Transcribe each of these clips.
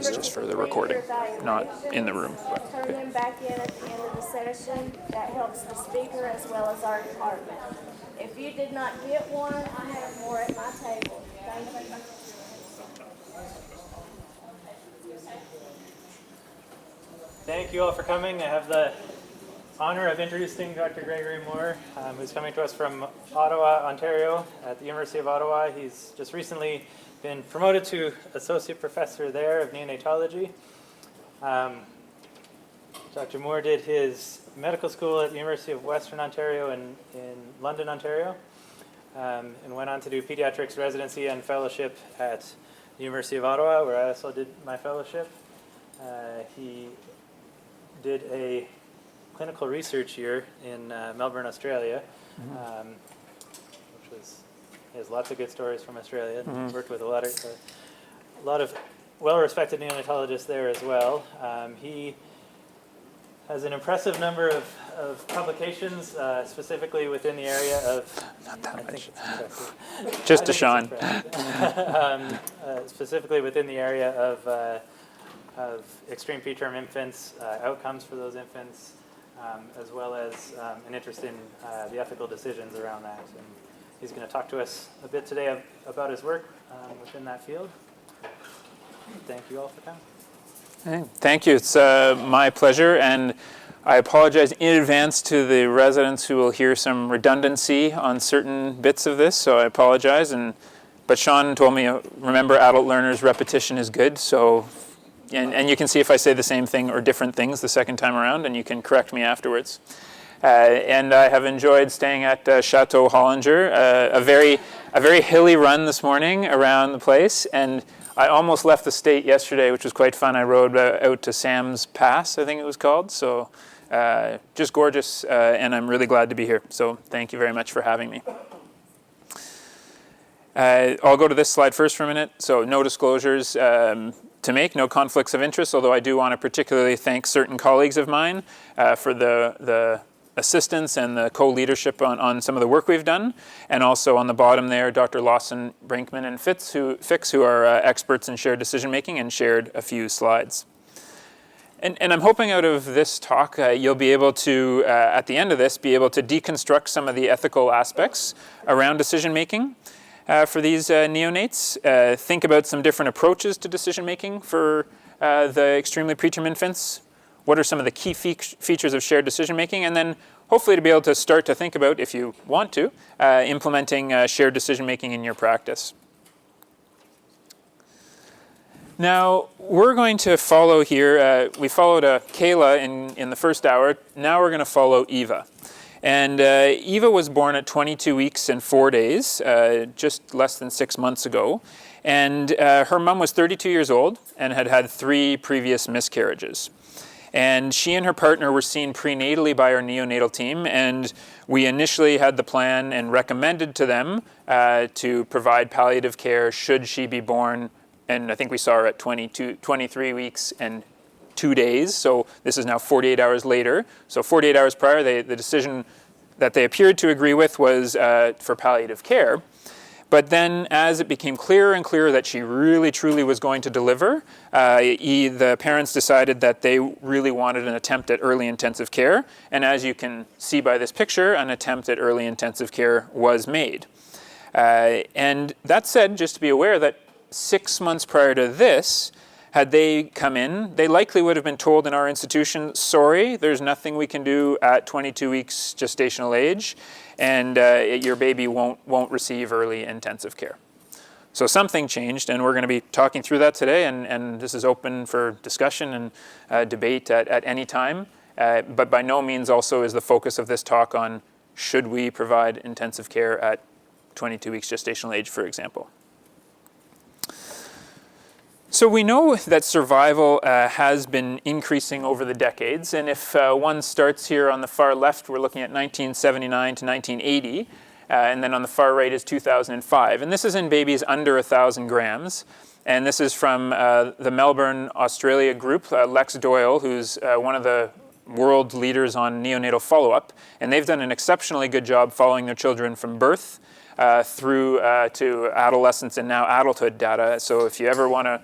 It's just for the recording, not in the room. Turn them back in at the end of the session. That helps the speaker as well as our department. If you did not get one, I have more at my table. Thank you. Thank you all for coming. I have the honor of introducing Dr. Gregory Moore, who's coming to us from Ottawa, Ontario, at the University of Ottawa. He's just recently been promoted to Associate Professor there of Neonatology. Dr. Moore did his medical school at the University of Western Ontario in London, Ontario, and went on to do pediatrics residency and fellowship at the University of Ottawa, where I also did my fellowship. He did a clinical research year in Melbourne, Australia, which was, he has lots of good stories from Australia. Worked with a lot of well-respected neonatologists there as well. He has an impressive number of publications, specifically within the area of... Not that much. Just to Sean. Specifically within the area of extreme preterm infants, outcomes for those infants, as well as an interest in the ethical decisions around that. And he's going to talk to us a bit today about his work within that field. Thank you all for coming. Thank you. It's my pleasure, and I apologize in advance to the residents who will hear some redundancy on certain bits of this, so I apologize. But Sean told me, remember, adult learners, repetition is good, so... And you can see if I say the same thing or different things the second time around, and you can correct me afterwards. And I have enjoyed staying at Chateau Hollinger, a very hilly run this morning around the place. And I almost left the state yesterday, which was quite fun. I rode out to Sam's Pass, I think it was called. So just gorgeous, and I'm really glad to be here. So thank you very much for having me. I'll go to this slide first for a minute. So no disclosures to make, no conflicts of interest, although I do want to particularly thank certain colleagues of mine for the assistance and the co-leadership on some of the work we've done. And also on the bottom there, Dr. Lawson, Brinkman, and Fix, who are experts in shared decision-making and shared a few slides. And I'm hoping out of this talk, you'll be able to, at the end of this, be able to deconstruct some of the ethical aspects around decision-making. For these neonates, think about some different approaches to decision-making for the extremely preterm infants. What are some of the key features of shared decision-making? And then hopefully to be able to start to think about, if you want to, implementing shared decision-making in your practice. Now, we're going to follow here, we followed Kayla in the first hour. Now we're going to follow Eva. And Eva was born at 22 weeks and 4 days, just less than 6 months ago. And her mom was 32 years old and had had 3 previous miscarriages. And she and her partner were seen prenatally by our neonatal team, and we initially had the plan and recommended to them to provide palliative care should she be born, and I think we saw her at 23 weeks and 2 days, so this is now 48 hours later. So 48 hours prior, the decision that they appeared to agree with was for palliative care. But then as it became clearer and clearer that she really truly was going to deliver, the parents decided that they really wanted an attempt at early intensive care. And as you can see by this picture, an attempt at early intensive care was made. And that said, just to be aware that 6 months prior to this, had they come in, they likely would have been told in our institution, sorry, there's nothing we can do at 22 weeks gestational age, and your baby won't receive early intensive care. So something changed, and we're going to be talking through that today, and this is open for discussion and debate at any time. But by no means also is the focus of this talk on should we provide intensive care at 22 weeks gestational age, for example. So we know that survival has been increasing over the decades, and if one starts here on the far left, we're looking at 1979 to 1980, and then on the far right is 2005. And this is in babies under 1,000 grams, and this is from the Melbourne, Australia group, Lex Doyle, who's one of the world leaders on neonatal follow-up, and they've done an exceptionally good job following their children from birth through to adolescence and now adulthood data. So if you ever want to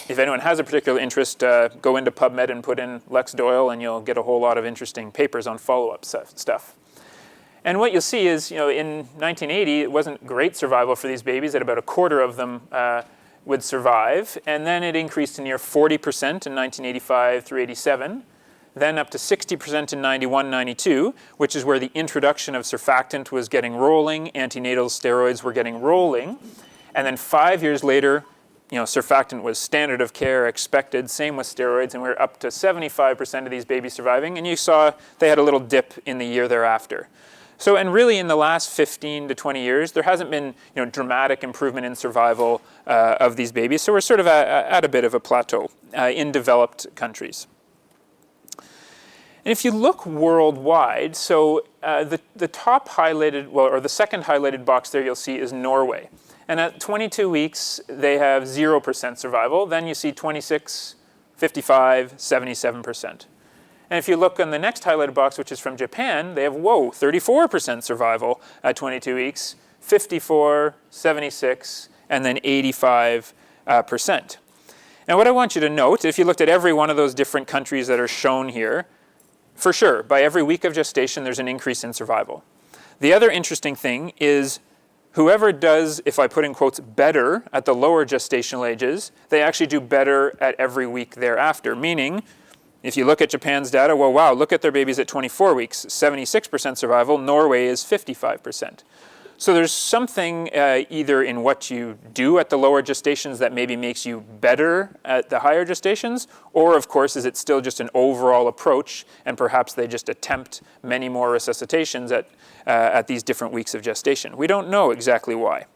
if anyone has a particular interest, go into PubMed and put in Lex Doyle, and you'll get a whole lot of interesting papers on follow-up stuff. And what you'll see is, in 1980, it wasn't great survival for these babies. At about a quarter of them would survive, and then it increased to near 40% in 1985 through 87. Then up to 60% in 91, 92, which is where the introduction of surfactant was getting rolling, antenatal steroids were getting rolling. And then 5 years later, surfactant was standard of care, expected, same with steroids, and we're up to 75% of these babies surviving. And you saw they had a little dip in the year thereafter. So, and really in the last 15 to 20 years, there hasn't been dramatic improvement in survival of these babies. So we're sort of at a bit of a plateau in developed countries. And if you look worldwide, so the top highlighted, or the second highlighted box there you'll see is Norway. And at 22 weeks, they have 0% survival. Then you see 26, 55, 77%. And if you look on the next highlighted box, which is from Japan, they have, 34% survival at 22 weeks, 54, 76, and then 85%. Now what I want you to note, if you looked at every one of those different countries that are shown here, for sure, by every week of gestation, there's an increase in survival. The other interesting thing is whoever does, if I put in quotes, better at the lower gestational ages, they actually do better at every week thereafter. Meaning, if you look at Japan's data, wow, look at their babies at 24 weeks, 76% survival. Norway is 55%. So there's something either in what you do at the lower gestations that maybe makes you better at the higher gestations, or of course, is it still just an overall approach, and perhaps they just attempt many more resuscitations at these different weeks of gestation. We don't know exactly why.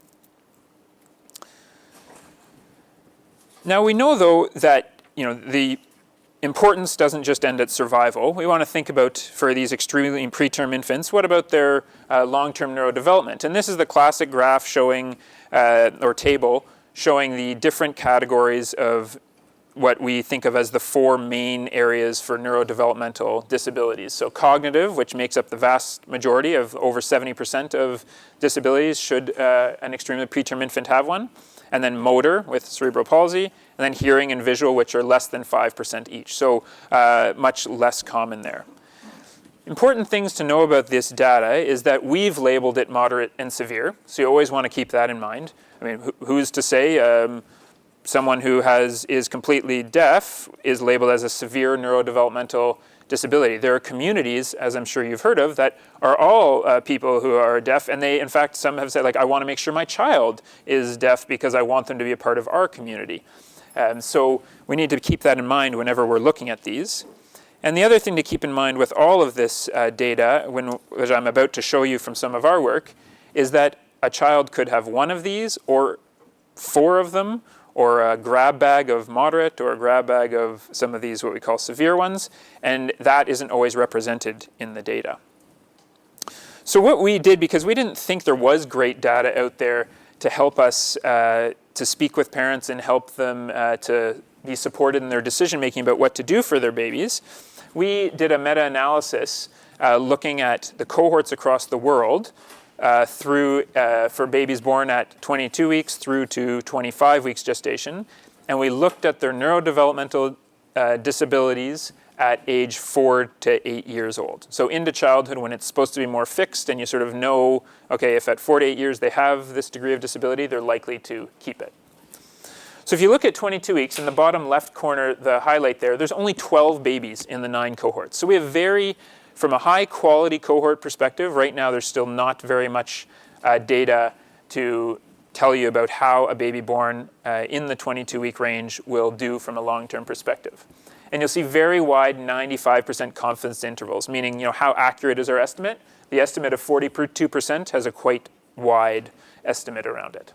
Now we know though that the importance doesn't just end at survival. We want to think about, for these extremely preterm infants, what about their long-term neurodevelopment? And this is the classic graph showing, or table, showing the different categories of what we think of as the 4 main areas for neurodevelopmental disabilities. So cognitive, which makes up the vast majority of over 70% of disabilities should an extremely preterm infant have one. And then motor with cerebral palsy, and then hearing and visual, which are less than 5% each. So much less common there. Important things to know about this data is that we've labeled it moderate and severe. So you always want to keep that in mind. I mean, who's to say someone who is completely deaf is labeled as a severe neurodevelopmental disability? There are communities, as I'm sure you've heard of, that are all people who are deaf, and they, in fact, some have said, like, I want to make sure my child is deaf because I want them to be a part of our community. So we need to keep that in mind whenever we're looking at these. And the other thing to keep in mind with all of this data, which I'm about to show you from some of our work, is that a child could have one of these, or 4 of them, or a grab bag of moderate, or a grab bag of some of these what we call severe ones, and that isn't always represented in the data. So what we did, because we didn't think there was great data out there to help us to speak with parents and help them to be supported in their decision-making about what to do for their babies, we did a meta-analysis looking at the cohorts across the world for babies born at 22 weeks through to 25 weeks gestation. And we looked at their neurodevelopmental disabilities at age 4 to 8 years old. So into childhood, when it's supposed to be more fixed and you sort of know, okay, if at 4 to 8 years they have this degree of disability, they're likely to keep it. So if you look at 22 weeks, in the bottom left corner, the highlight there's only 12 babies in the 9 cohorts. So we have from a high quality cohort perspective, right now there's still not very much data to tell you about how a baby born in the 22-week range will do from a long-term perspective. And you'll see very wide 95% confidence intervals, meaning how accurate is our estimate? The estimate of 42% has a quite wide estimate around it.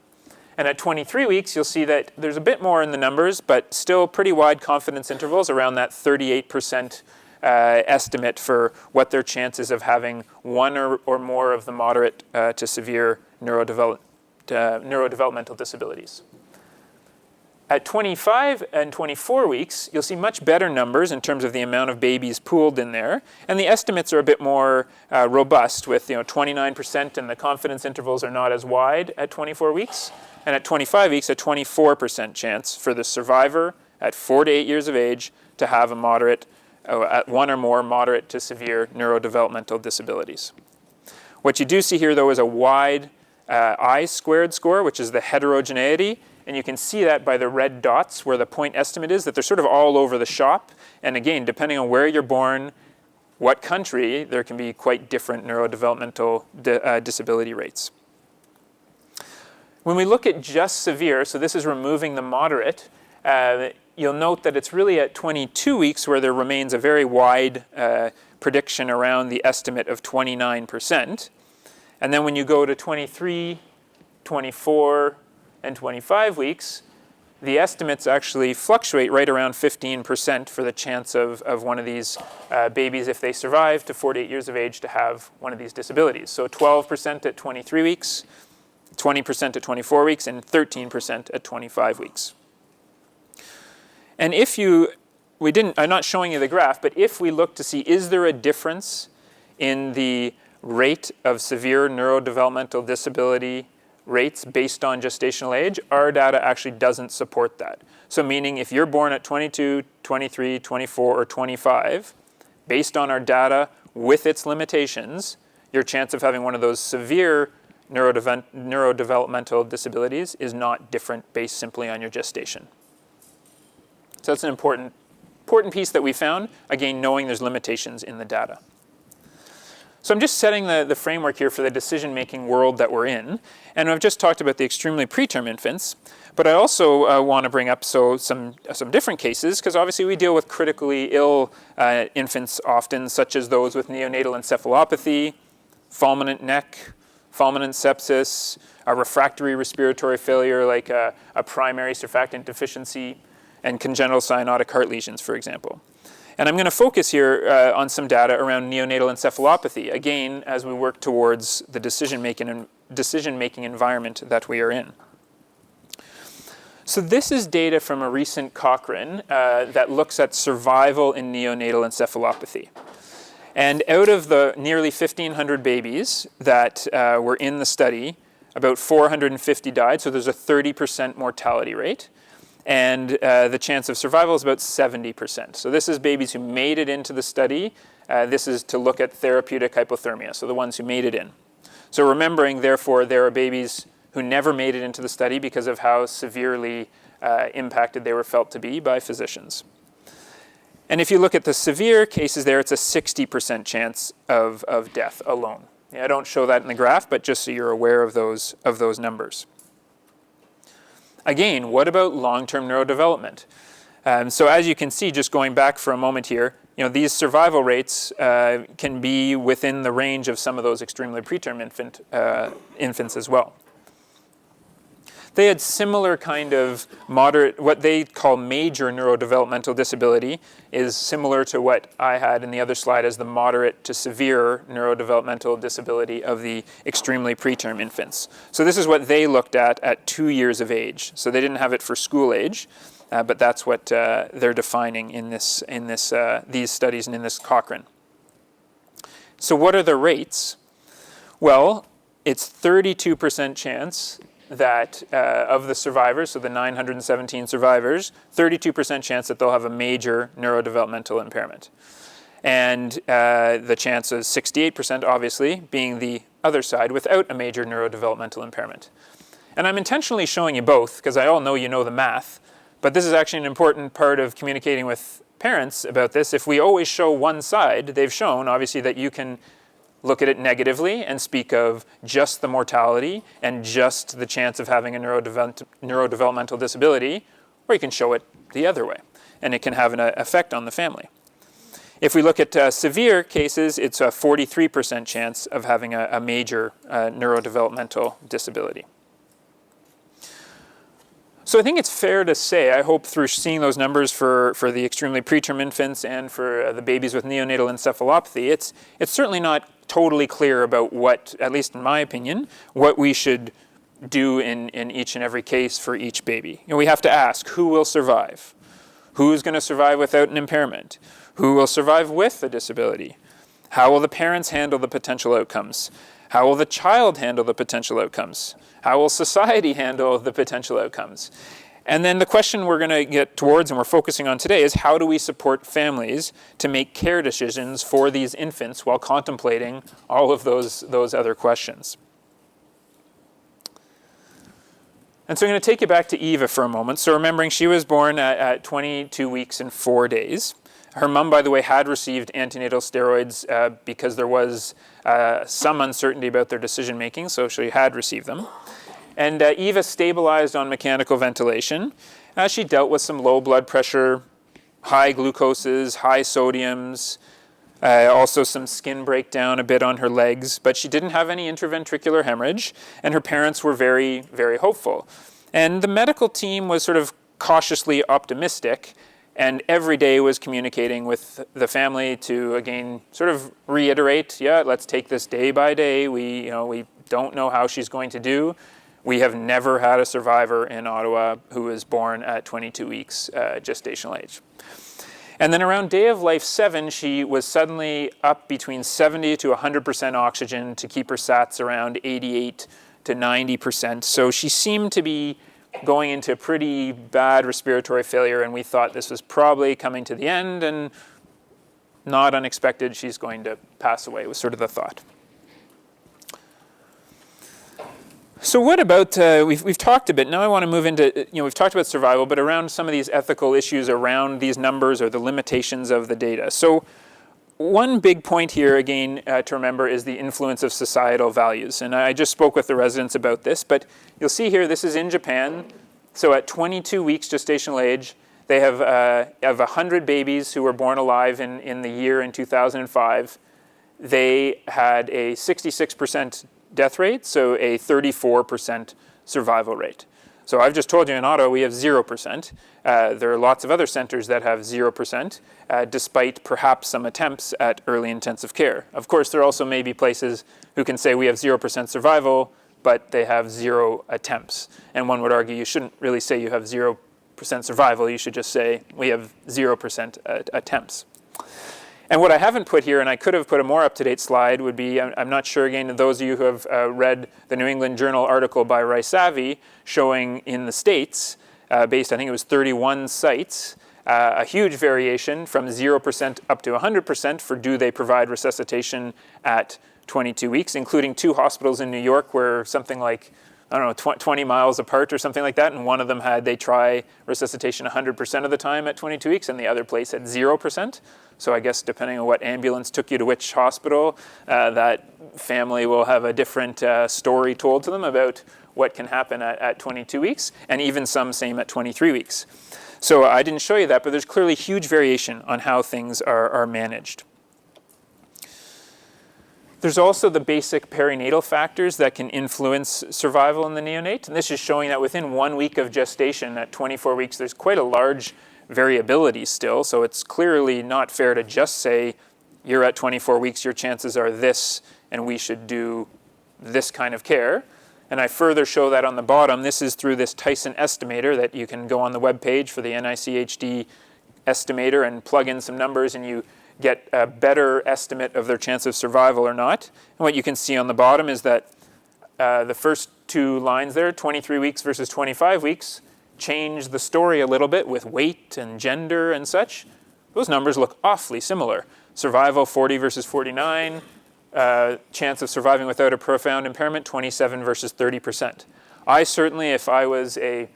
And at 23 weeks, you'll see that there's a bit more in the numbers, but still pretty wide confidence intervals around that 38% estimate for what their chances of having one or more of the moderate to severe neurodevelopmental disabilities. At 25 and 24 weeks, you'll see much better numbers in terms of the amount of babies pooled in there. And the estimates are a bit more robust with 29%, and the confidence intervals are not as wide at 24 weeks. And at 25 weeks, a 24% chance for the survivor at 4 to 8 years of age to have a moderate, one or more moderate to severe neurodevelopmental disabilities. What you do see here, though, is a wide I-squared score, which is the heterogeneity. And you can see that by the red dots where the point estimate is, that they're sort of all over the shop. And again, depending on where you're born, what country, there can be quite different neurodevelopmental disability rates. When we look at just severe, so this is removing the moderate, you'll note that it's really at 22 weeks where there remains a very wide prediction around the estimate of 29%. And then when you go to 23, 24, and 25 weeks, the estimates actually fluctuate right around 15% for the chance of one of these babies, if they survive to 48 years of age, to have one of these disabilities. So 12% at 23 weeks, 20% at 24 weeks, and 13% at 25 weeks. And if you, I'm not showing you the graph, but if we look to see, is there a difference in the rate of severe neurodevelopmental disability rates based on gestational age, our data actually doesn't support that. So meaning if you're born at 22, 23, 24, or 25, based on our data with its limitations, your chance of having one of those severe neurodevelopmental disabilities is not different based simply on your gestation. So that's an important piece that we found, again, knowing there's limitations in the data. So I'm just setting the framework here for the decision-making world that we're in. And I've just talked about the extremely preterm infants. But I also want to bring up some different cases, because obviously we deal with critically ill infants often, such as those with neonatal encephalopathy, fulminant neck, fulminant sepsis, a refractory respiratory failure like a primary surfactant deficiency, and congenital cyanotic heart lesions, for example. And I'm going to focus here on some data around neonatal encephalopathy, again, as we work towards the decision-making environment that we are in. So this is data from a recent Cochrane that looks at survival in neonatal encephalopathy. And out of the nearly 1,500 babies that were in the study, about 450 died, so there's a 30% mortality rate. And the chance of survival is about 70%. So this is babies who made it into the study. This is to look at therapeutic hypothermia, so the ones who made it in. So remembering, therefore, there are babies who never made it into the study because of how severely impacted they were felt to be by physicians. And if you look at the severe cases there, it's a 60% chance of death alone. Yeah, I don't show that in the graph, but just so you're aware of those numbers. Again, what about long-term neurodevelopment? So as you can see, just going back for a moment here, these survival rates can be within the range of some of those extremely preterm infants as well. They had similar kind of moderate, what they call major neurodevelopmental disability is similar to what I had in the other slide as the moderate to severe neurodevelopmental disability of the extremely preterm infants. So this is what they looked at 2 years of age. So they didn't have it for school age, but that's what they're defining in these studies and in this Cochrane. So what are the rates? Well, it's 32% chance that of the survivors, so the 917 survivors, 32% chance that they'll have a major neurodevelopmental impairment. And the chance is 68%, obviously, being the other side without a major neurodevelopmental impairment. And I'm intentionally showing you both, because I all know you know the math, but this is actually an important part of communicating with parents about this. If we always show one side, they've shown, obviously, that you can look at it negatively and speak of just the mortality and just the chance of having a neurodevelopmental disability, or you can show it the other way, and it can have an effect on the family. If we look at severe cases, it's a 43% chance of having a major neurodevelopmental disability. So I think it's fair to say, I hope through seeing those numbers for the extremely preterm infants and for the babies with neonatal encephalopathy, it's certainly not totally clear about what, at least in my opinion, what we should do in each and every case for each baby. We have to ask, who will survive? Who's going to survive without an impairment? Who will survive with a disability? How will the parents handle the potential outcomes? How will the child handle the potential outcomes? How will society handle the potential outcomes? And then the question we're going to get towards and we're focusing on today is how do we support families to make care decisions for these infants while contemplating all of those other questions. And so I'm going to take you back to Eva for a moment. So remembering she was born at 22 weeks and 4 days. Her mom, by the way, had received antenatal steroids because there was some uncertainty about their decision making, so she had received them. And Eva stabilized on mechanical ventilation. She dealt with some low blood pressure, high glucoses, high sodiums, also some skin breakdown a bit on her legs, but she didn't have any intraventricular hemorrhage, and her parents were very, very hopeful. And the medical team was sort of cautiously optimistic, and every day was communicating with the family to, again, sort of reiterate, yeah, let's take this day by day. We don't know how she's going to do. We have never had a survivor in Ottawa who was born at 22 weeks gestational age. And then around day of life 7, she was suddenly up between 70 to 100% oxygen to keep her SATs around 88 to 90%. So she seemed to be going into pretty bad respiratory failure, and we thought this was probably coming to the end, and not unexpected, she's going to pass away, was sort of the thought. So what about, we've talked a bit, now I want to move into, we've talked about survival, but around some of these ethical issues around these numbers or the limitations of the data. So one big point here, again, to remember is the influence of societal values. And I just spoke with the residents about this, but you'll see here, this is in Japan. So at 22 weeks gestational age, they have 100 babies who were born alive in the year in 2005. They had a 66% death rate, so a 34% survival rate. So I've just told you in Ottawa we have 0%. There are lots of other centers that have 0%, despite perhaps some attempts at early intensive care. Of course, there also may be places who can say we have 0% survival, but they have 0 attempts. And one would argue you shouldn't really say you have 0% survival, you should just say we have 0% attempts. And what I haven't put here, and I could have put a more up-to-date slide, would be, I'm not sure, again, those of you who have read the New England Journal article by Raisavi showing in the States, based, I think it was 31 sites, a huge variation from 0% up to 100% for do they provide resuscitation at 22 weeks, including 2 hospitals in New York where something like, I don't know, 20 miles apart or something like that, and one of them they try resuscitation 100% of the time at 22 weeks, and the other place at 0%. So I guess depending on what ambulance took you to which hospital, that family will have a different story told to them about what can happen at 22 weeks, and even some same at 23 weeks. So I didn't show you that, but there's clearly huge variation on how things are managed. There's also the basic perinatal factors that can influence survival in the neonate. And this is showing that within 1 week of gestation at 24 weeks, there's quite a large variability still. So it's clearly not fair to just say, you're at 24 weeks, your chances are this, and we should do this kind of care. And I further show that on the bottom. This is through this Tyson estimator that you can go on the web page for the NICHD estimator and plug in some numbers, and you get a better estimate of their chance of survival or not. And what you can see on the bottom is that the first 2 lines there, 23 weeks versus 25 weeks, change the story a little bit with weight and gender and such. Those numbers look awfully similar. Survival 40 versus 49, chance of surviving without a profound impairment 27 versus 30%. I certainly, if I was a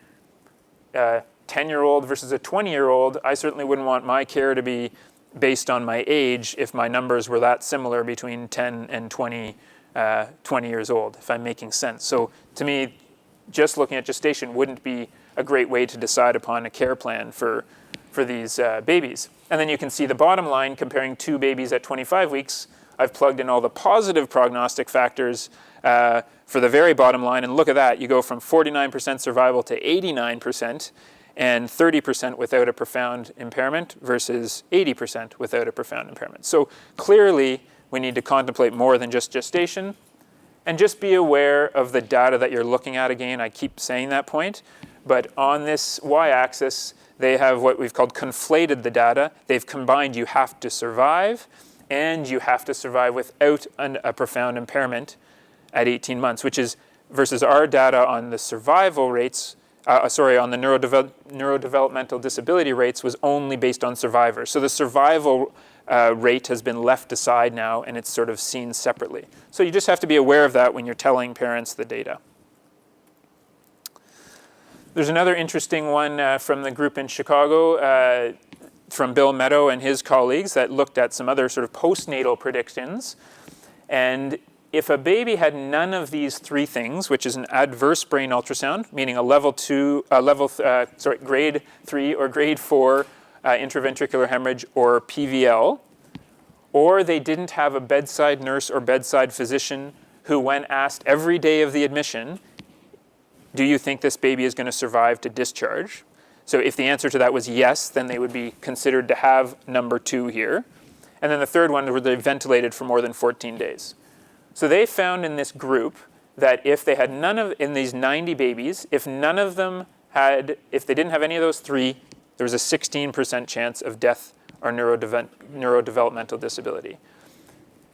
10-year-old versus a 20-year-old, I certainly wouldn't want my care to be based on my age if my numbers were that similar between 10 and 20 years old, if I'm making sense. So to me, just looking at gestation wouldn't be a great way to decide upon a care plan for these babies. And then you can see the bottom line comparing 2 babies at 25 weeks. I've plugged in all the positive prognostic factors for the very bottom line, and look at that. You go from 49% survival to 89%, and 30% without a profound impairment versus 80% without a profound impairment. So clearly, we need to contemplate more than just gestation, and just be aware of the data that you're looking at. Again, I keep saying that point, but on this y-axis, they have what we've called conflated the data. They've combined you have to survive, and you have to survive without a profound impairment at 18 months, which is versus our data on the survival rates on the neurodevelopmental disability rates was only based on survivors. So the survival rate has been left aside now, and it's sort of seen separately. So you just have to be aware of that when you're telling parents the data. There's another interesting one from the group in Chicago, from Bill Meadow and his colleagues, that looked at some other sort of postnatal predictions. And if a baby had none of these three things, which is an adverse brain ultrasound, meaning a grade 3 or grade 4 intraventricular hemorrhage or PVL, or they didn't have a bedside nurse or bedside physician who, when asked every day of the admission, do you think this baby is going to survive to discharge? So if the answer to that was yes, then they would be considered to have number 2 here. And then the third one, were they ventilated for more than 14 days. So they found in this group that if they had in these 90 babies, if none of them if they didn't have any of those three, there was a 16% chance of death or neurodevelopmental disability.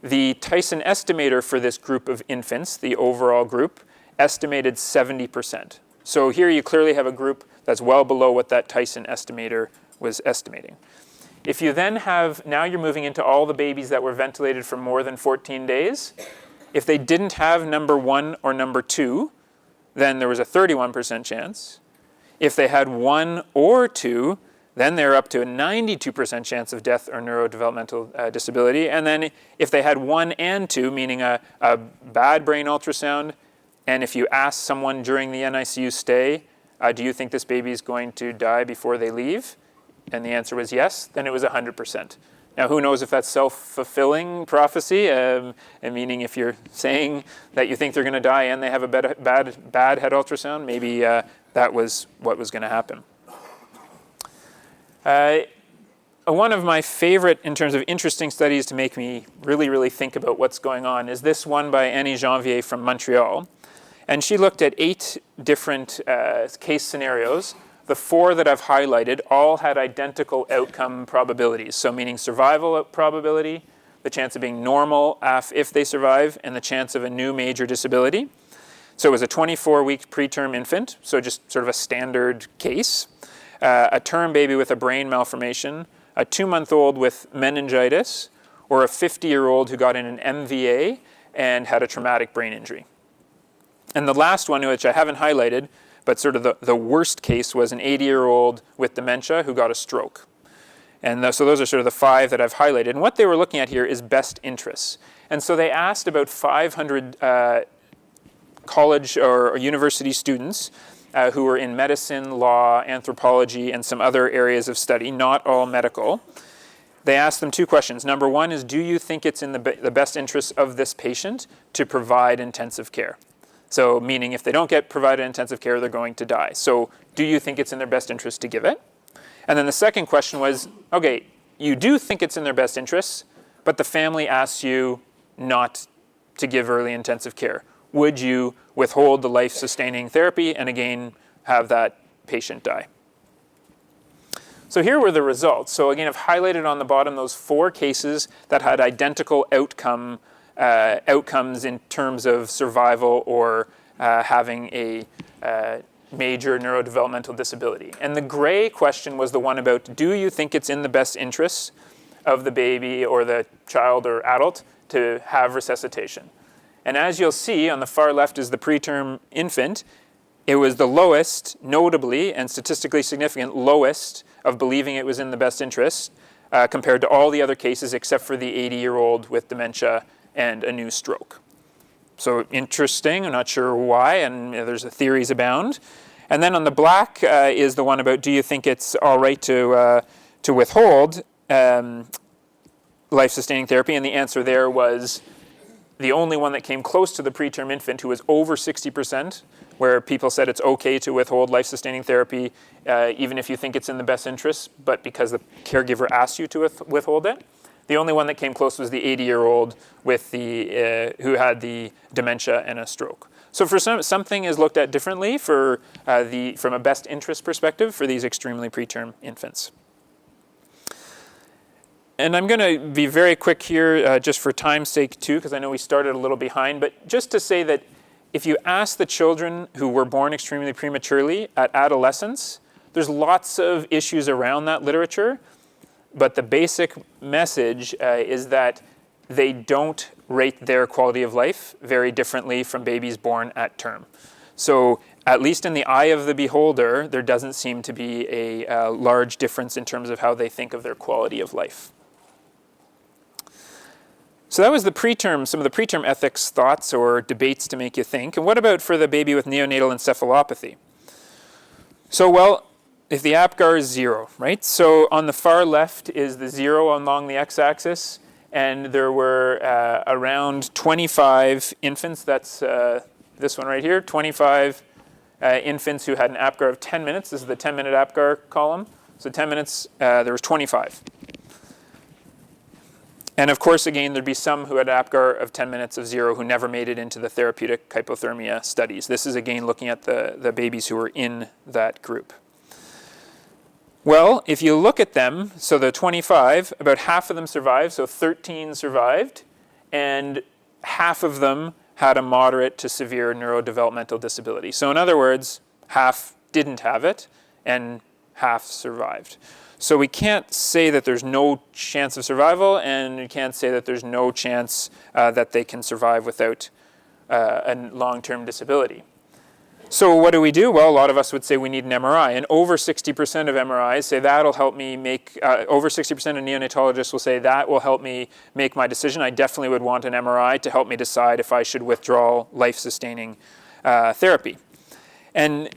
The Tyson estimator for this group of infants, the overall group, estimated 70%. So here you clearly have a group that's well below what that Tyson estimator was estimating. If you then now you're moving into all the babies that were ventilated for more than 14 days. If they didn't have number 1 or number 2, then there was a 31% chance. If they had 1 or 2, then they're up to a 92% chance of death or neurodevelopmental disability. And then if they had 1 and 2, meaning a bad brain ultrasound, and if you ask someone during the NICU stay, do you think this baby is going to die before they leave? And the answer was yes, then it was 100%. Now, who knows if that's self-fulfilling prophecy, meaning if you're saying that you think they're going to die and they have a bad head ultrasound, maybe that was what was going to happen. One of my favorite, in terms of interesting studies to make me really, really think about what's going on, is this one by Annie Janvier from Montreal. And she looked at 8 different case scenarios. The 4 that I've highlighted all had identical outcome probabilities. So meaning survival probability, the chance of being normal if they survive, and the chance of a new major disability. So it was a 24-week preterm infant, so just sort of a standard case. A term baby with a brain malformation, a 2-month-old with meningitis, or a 50-year-old who got in an MVA and had a traumatic brain injury. And the last one, which I haven't highlighted, but sort of the worst case, was an 80-year-old with dementia who got a stroke. And so those are sort of the 5 that I've highlighted. And what they were looking at here is best interests. And so they asked about 500 college or university students who were in medicine, law, anthropology, and some other areas of study, not all medical. They asked them 2 questions. Number 1 is, do you think it's in the best interest of this patient to provide intensive care? So meaning if they don't get provided intensive care, they're going to die. So do you think it's in their best interest to give it? And then the second question was, okay, you do think it's in their best interest, but the family asks you not to give early intensive care. Would you withhold the life-sustaining therapy and again have that patient die? So here were the results. So again, I've highlighted on the bottom those 4 cases that had identical outcomes in terms of survival or having a major neurodevelopmental disability. And the gray question was the one about, do you think it's in the best interest of the baby or the child or adult to have resuscitation? And as you'll see, on the far left is the preterm infant. It was the lowest, notably and statistically significant, lowest of believing it was in the best interest compared to all the other cases except for the 80-year-old with dementia and a new stroke. So interesting, I'm not sure why, and there's theories abound. And then on the black is the one about, do you think it's all right to withhold life-sustaining therapy? And the answer there was the only one that came close to the preterm infant, who was over 60%, where people said it's okay to withhold life-sustaining therapy even if you think it's in the best interest, but because the caregiver asks you to withhold it. The only one that came close was the 80-year-old with who had the dementia and a stroke. So for something is looked at differently from a best interest perspective for these extremely preterm infants. And I'm going to be very quick here just for time's sake too, because I know we started a little behind, but just to say that if you ask the children who were born extremely prematurely at adolescence, there's lots of issues around that literature, but the basic message is that they don't rate their quality of life very differently from babies born at term. So at least in the eye of the beholder, there doesn't seem to be a large difference in terms of how they think of their quality of life. So that was the preterm, some of the preterm ethics thoughts or debates to make you think. And what about for the baby with neonatal encephalopathy? So, well, if the APGAR is 0, right? So on the far left is the 0 along the x-axis, and there were around 25 infants, that's this one right here, 25 infants who had an APGAR of 10 minutes. This is the 10-minute APGAR column. So 10 minutes, there was 25. And of course, again, there'd be some who had an APGAR of 10 minutes of 0 who never made it into the therapeutic hypothermia studies. This is, again, looking at the babies who were in that group. Well, if you look at them, so the 25, about half of them survived, so 13 survived, and half of them had a moderate to severe neurodevelopmental disability. So in other words, half didn't have it, and half survived. So we can't say that there's no chance of survival, and we can't say that there's no chance that they can survive without a long-term disability. So what do we do? Well, a lot of us would say we need an MRI, and over 60% of MRIs say that'll help me make, over 60% of neonatologists will say that will help me make my decision. I definitely would want an MRI to help me decide if I should withdraw life-sustaining therapy. And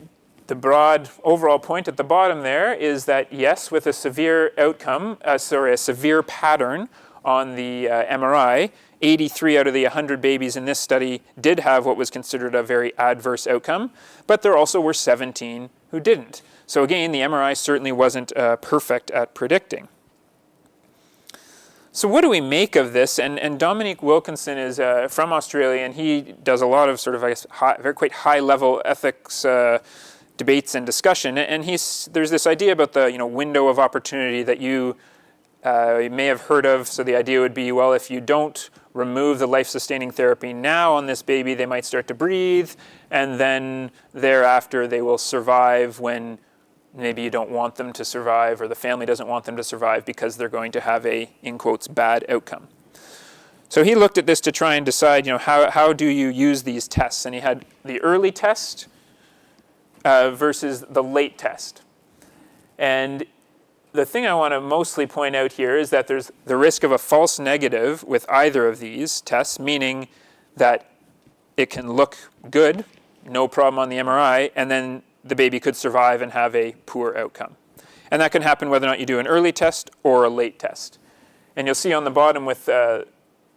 the broad overall point at the bottom there is that yes, with a severe outcome, a severe pattern on the MRI, 83 out of the 100 babies in this study did have what was considered a very adverse outcome, but there also were 17 who didn't. So again, the MRI certainly wasn't perfect at predicting. So what do we make of this? And Dominique Wilkinson is from Australia, and he does a lot of sort of, I guess, quite high-level ethics debates and discussion. And there's this idea about the window of opportunity that you may have heard of. So the idea would be, well, if you don't remove the life-sustaining therapy now on this baby, they might start to breathe, and then thereafter they will survive when maybe you don't want them to survive, or the family doesn't want them to survive because they're going to have a, in quotes, bad outcome. So he looked at this to try and decide, how do you use these tests? And he had the early test versus the late test. And the thing I want to mostly point out here is that there's the risk of a false negative with either of these tests, meaning that it can look good, no problem on the MRI, and then the baby could survive and have a poor outcome. And that can happen whether or not you do an early test or a late test. And you'll see on the bottom with the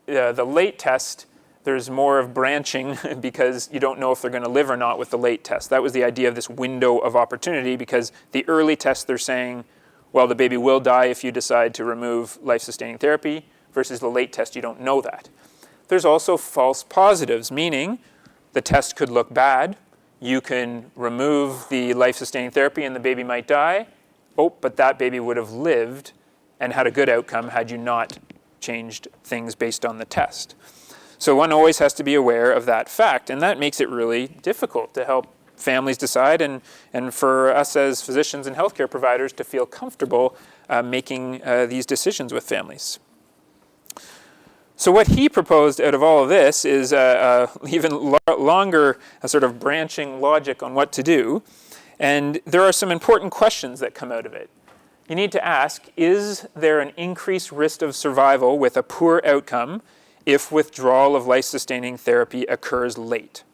late test, there's more of branching because you don't know if they're going to live or not with the late test. That was the idea of this window of opportunity, because the early test they're saying, well, the baby will die if you decide to remove life-sustaining therapy, versus the late test, you don't know that. There's also false positives, meaning the test could look bad. You can remove the life-sustaining therapy and the baby might die. Oh, but that baby would have lived and had a good outcome had you not changed things based on the test. So one always has to be aware of that fact, and that makes it really difficult to help families decide, and for us as physicians and healthcare providers to feel comfortable making these decisions with families. So what he proposed out of all of this is even longer sort of branching logic on what to do, and there are some important questions that come out of it. You need to ask, is there an increased risk of survival with a poor outcome if withdrawal of life-sustaining therapy occurs late?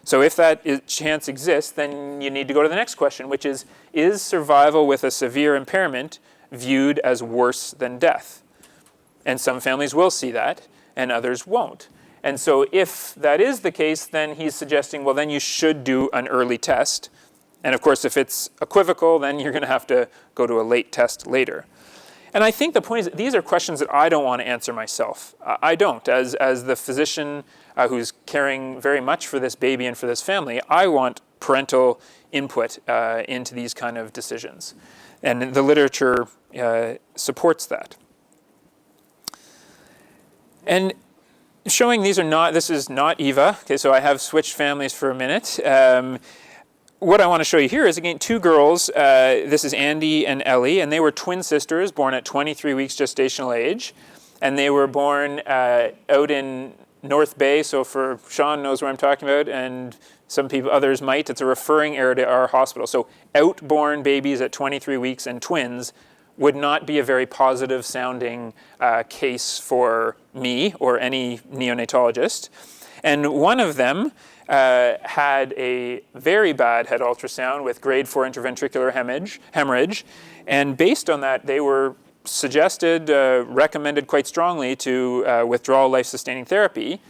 So if that chance exists, then you need to go to the next question, which is survival with a severe impairment viewed as worse than death? And some families will see that, and others won't. And so if that is the case, then he's suggesting, well, then you should do an early test. And of course, if it's equivocal, then you're going to have to go to a late test later. And I think the point is, these are questions that I don't want to answer myself. I don't. As the physician who's caring very much for this baby and for this family, I want parental input into these kind of decisions. And the literature supports that. And showing this is not Eva. Okay, so I have switched families for a minute. What I want to show you here is, again, two girls. This is Andy and Ellie, and they were twin sisters born at 23 weeks gestational age. And they were born out in North Bay, so for Sean knows where I'm talking about, and some people, others might. It's a referring area to our hospital. So outborn babies at 23 weeks and twins would not be a very positive sounding case for me or any neonatologist. And one of them had a very bad head ultrasound with grade 4 intraventricular hemorrhage. And based on that, they were suggested, recommended quite strongly to withdraw life-sustaining therapy.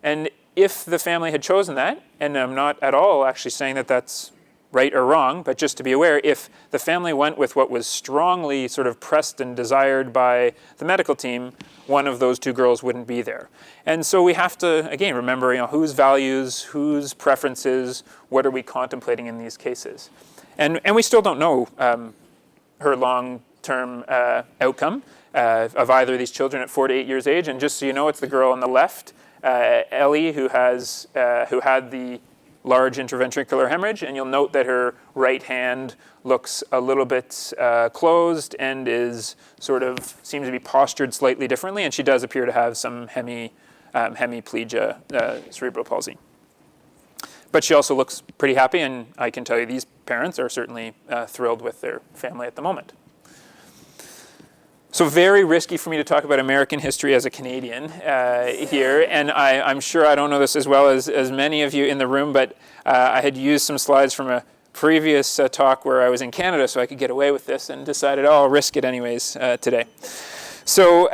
And if the family had chosen that, and I'm not at all actually saying that that's right or wrong, but just to be aware, if the family went with what was strongly sort of pressed and desired by the medical team, one of those two girls wouldn't be there. And so we have to, again, remember, whose values, whose preferences, what are we contemplating in these cases? And we still don't know her long-term outcome of either of these children at 4 to 8 years age. And just so you know, it's the girl on the left, Ellie, who had the large intraventricular hemorrhage, and you'll note that her right hand looks a little bit closed and is seems to be postured slightly differently, and she does appear to have some hemiplegia, cerebral palsy. But she also looks pretty happy, and I can tell you these parents are certainly thrilled with their family at the moment. So very risky for me to talk about American history as a Canadian here, and I'm sure I don't know this as well as many of you in the room, but I had used some slides from a previous talk where I was in Canada so I could get away with this, and decided, I'll risk it anyways today. So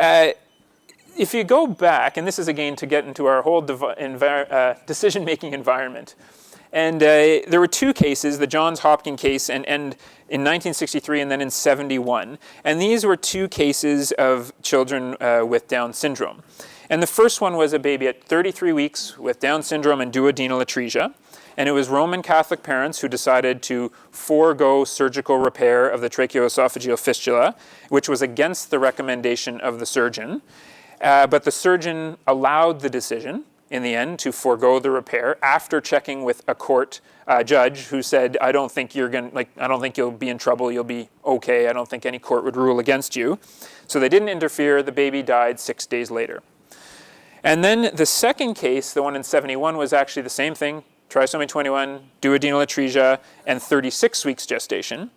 if you go back, and this is again to get into our whole decision-making environment, and there were two cases, the Johns Hopkins case and in 1963 and then in 71. And these were two cases of children with Down syndrome. And the first one was a baby at 33 weeks with Down syndrome and duodenal atresia. And it was Roman Catholic parents who decided to forego surgical repair of the tracheoesophageal fistula, which was against the recommendation of the surgeon. But the surgeon allowed the decision in the end to forego the repair after checking with a court judge who said, I don't think you'll be in trouble, you'll be okay, I don't think any court would rule against you. So they didn't interfere, the baby died 6 days later. And then the second case, the one in 71, was actually the same thing, trisomy 21, duodenal atresia, and 36 weeks gestation.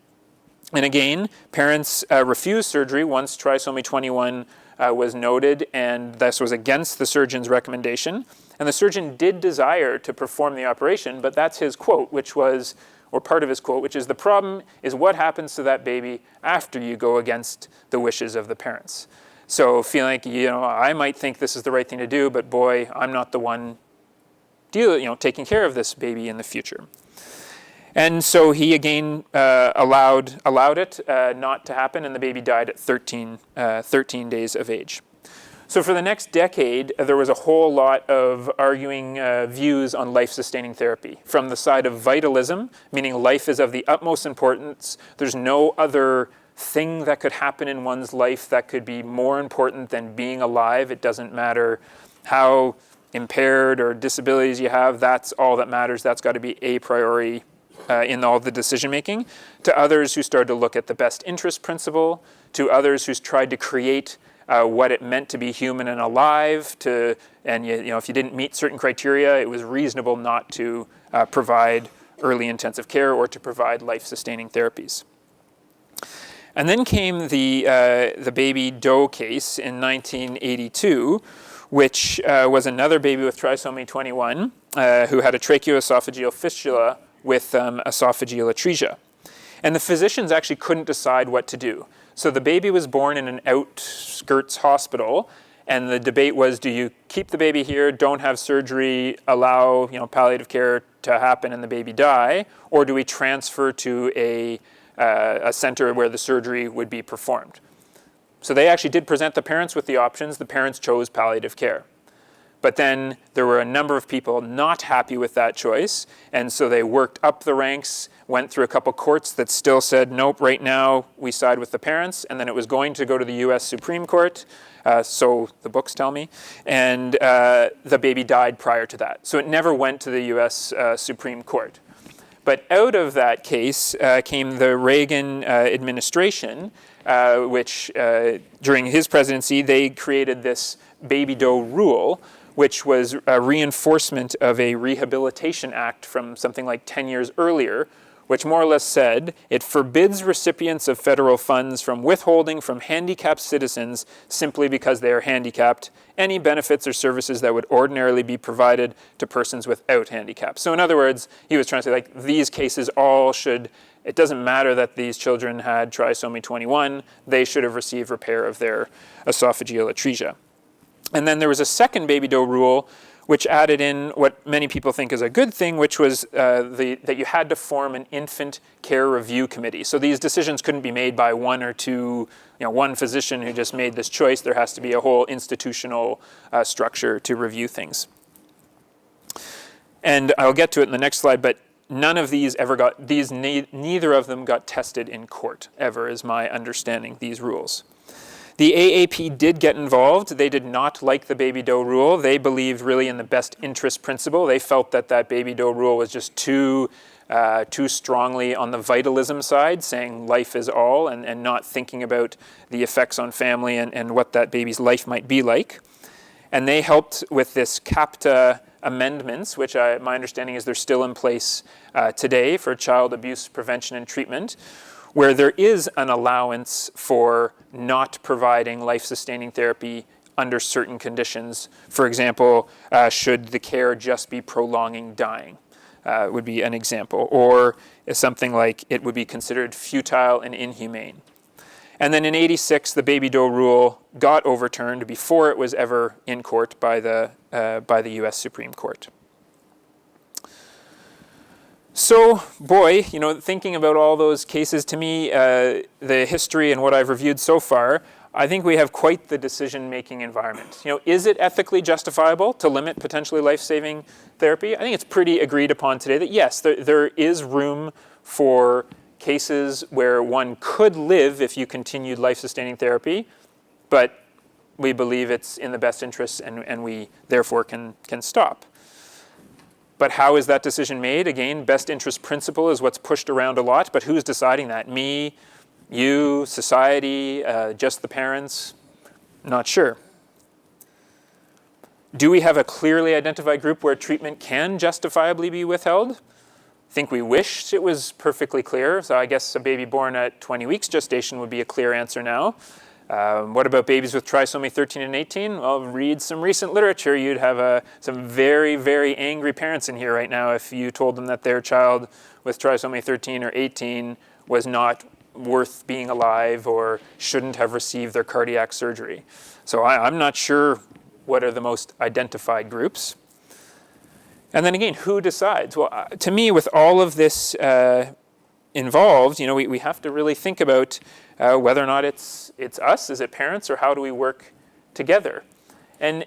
And again, parents refused surgery once trisomy 21 was noted, and this was against the surgeon's recommendation. And the surgeon did desire to perform the operation, but that's his quote, or part of his quote, which is, the problem is what happens to that baby after you go against the wishes of the parents. So feeling like, I might think this is the right thing to do, but boy, I'm not the one taking care of this baby in the future. And so he again allowed it not to happen, and the baby died at 13 days of age. So for the next decade, there was a whole lot of arguing views on life-sustaining therapy. From the side of vitalism, meaning life is of the utmost importance. There's no other thing that could happen in one's life that could be more important than being alive. It doesn't matter how impaired or disabilities you have. That's all that matters. That's got to be a priority in all the decision-making. To others who started to look at the best interest principle. To others who's tried to create what it meant to be human and alive, and if you didn't meet certain criteria, it was reasonable not to provide early intensive care or to provide life-sustaining therapies. And then came the baby Doe case in 1982, which was another baby with trisomy 21 who had a tracheoesophageal fistula with esophageal atresia. And the physicians actually couldn't decide what to do. So the baby was born in an outskirts hospital, and the debate was, do you keep the baby here, don't have surgery, allow palliative care to happen and the baby die, or do we transfer to a center where the surgery would be performed? So they actually did present the parents with the options. The parents chose palliative care. But then there were a number of people not happy with that choice, and so they worked up the ranks, went through a couple courts that still said, nope, right now we side with the parents, and then it was going to go to the US Supreme Court, so the books tell me, and the baby died prior to that. So it never went to the US Supreme Court. But out of that case came the Reagan administration, which during his presidency, they created this baby Doe Rule, which was a reinforcement of a Rehabilitation Act from something like 10 years earlier, which more or less said it forbids recipients of federal funds from withholding from handicapped citizens simply because they are handicapped any benefits or services that would ordinarily be provided to persons without handicaps. So in other words, he was trying to say, like, these cases all should, it doesn't matter that these children had trisomy 21, they should have received repair of their esophageal atresia. And then there was a second baby Doe rule which added in what many people think is a good thing, which was that you had to form an infant care review committee. So these decisions couldn't be made by one or two, one physician who just made this choice. There has to be a whole institutional structure to review things. And I'll get to it in the next slide, but none of these ever got, neither of them got tested in court ever, is my understanding, these rules. The AAP did get involved. They did not like the baby Doe rule. They believed really in the best interest principle. They felt that that baby Doe rule was just too strongly on the vitalism side, saying life is all, and not thinking about the effects on family and what that baby's life might be like. And they helped with this CAPTA amendments, which my understanding is they're still in place today for child abuse prevention and treatment, where there is an allowance for not providing life-sustaining therapy under certain conditions. For example, should the care just be prolonging dying, would be an example. Or something like it would be considered futile and inhumane. And then in '86, the baby Doe rule got overturned before it was ever in court by the US Supreme Court. So, boy, thinking about all those cases, to me, the history and what I've reviewed so far, I think we have quite the decision-making environment. Is it ethically justifiable to limit potentially life-saving therapy? I think it's pretty agreed upon today that yes, there is room for cases where one could live if you continued life-sustaining therapy, but we believe it's in the best interest and we therefore can stop. But how is that decision made? Again, best interest principle is what's pushed around a lot, but who's deciding that? Me, you, society, just the parents? Not sure. Do we have a clearly identified group where treatment can justifiably be withheld? I think we wished it was perfectly clear. So I guess a baby born at 20 weeks gestation would be a clear answer now. What about babies with trisomy 13 and 18? Well, read some recent literature. You'd have some very, very angry parents in here right now if you told them that their child with trisomy 13 or 18 was not worth being alive or shouldn't have received their cardiac surgery. So I'm not sure what are the most identified groups. And then again, who decides? Well, to me, with all of this involved, we have to really think about whether or not it's us, is it parents, or how do we work together? And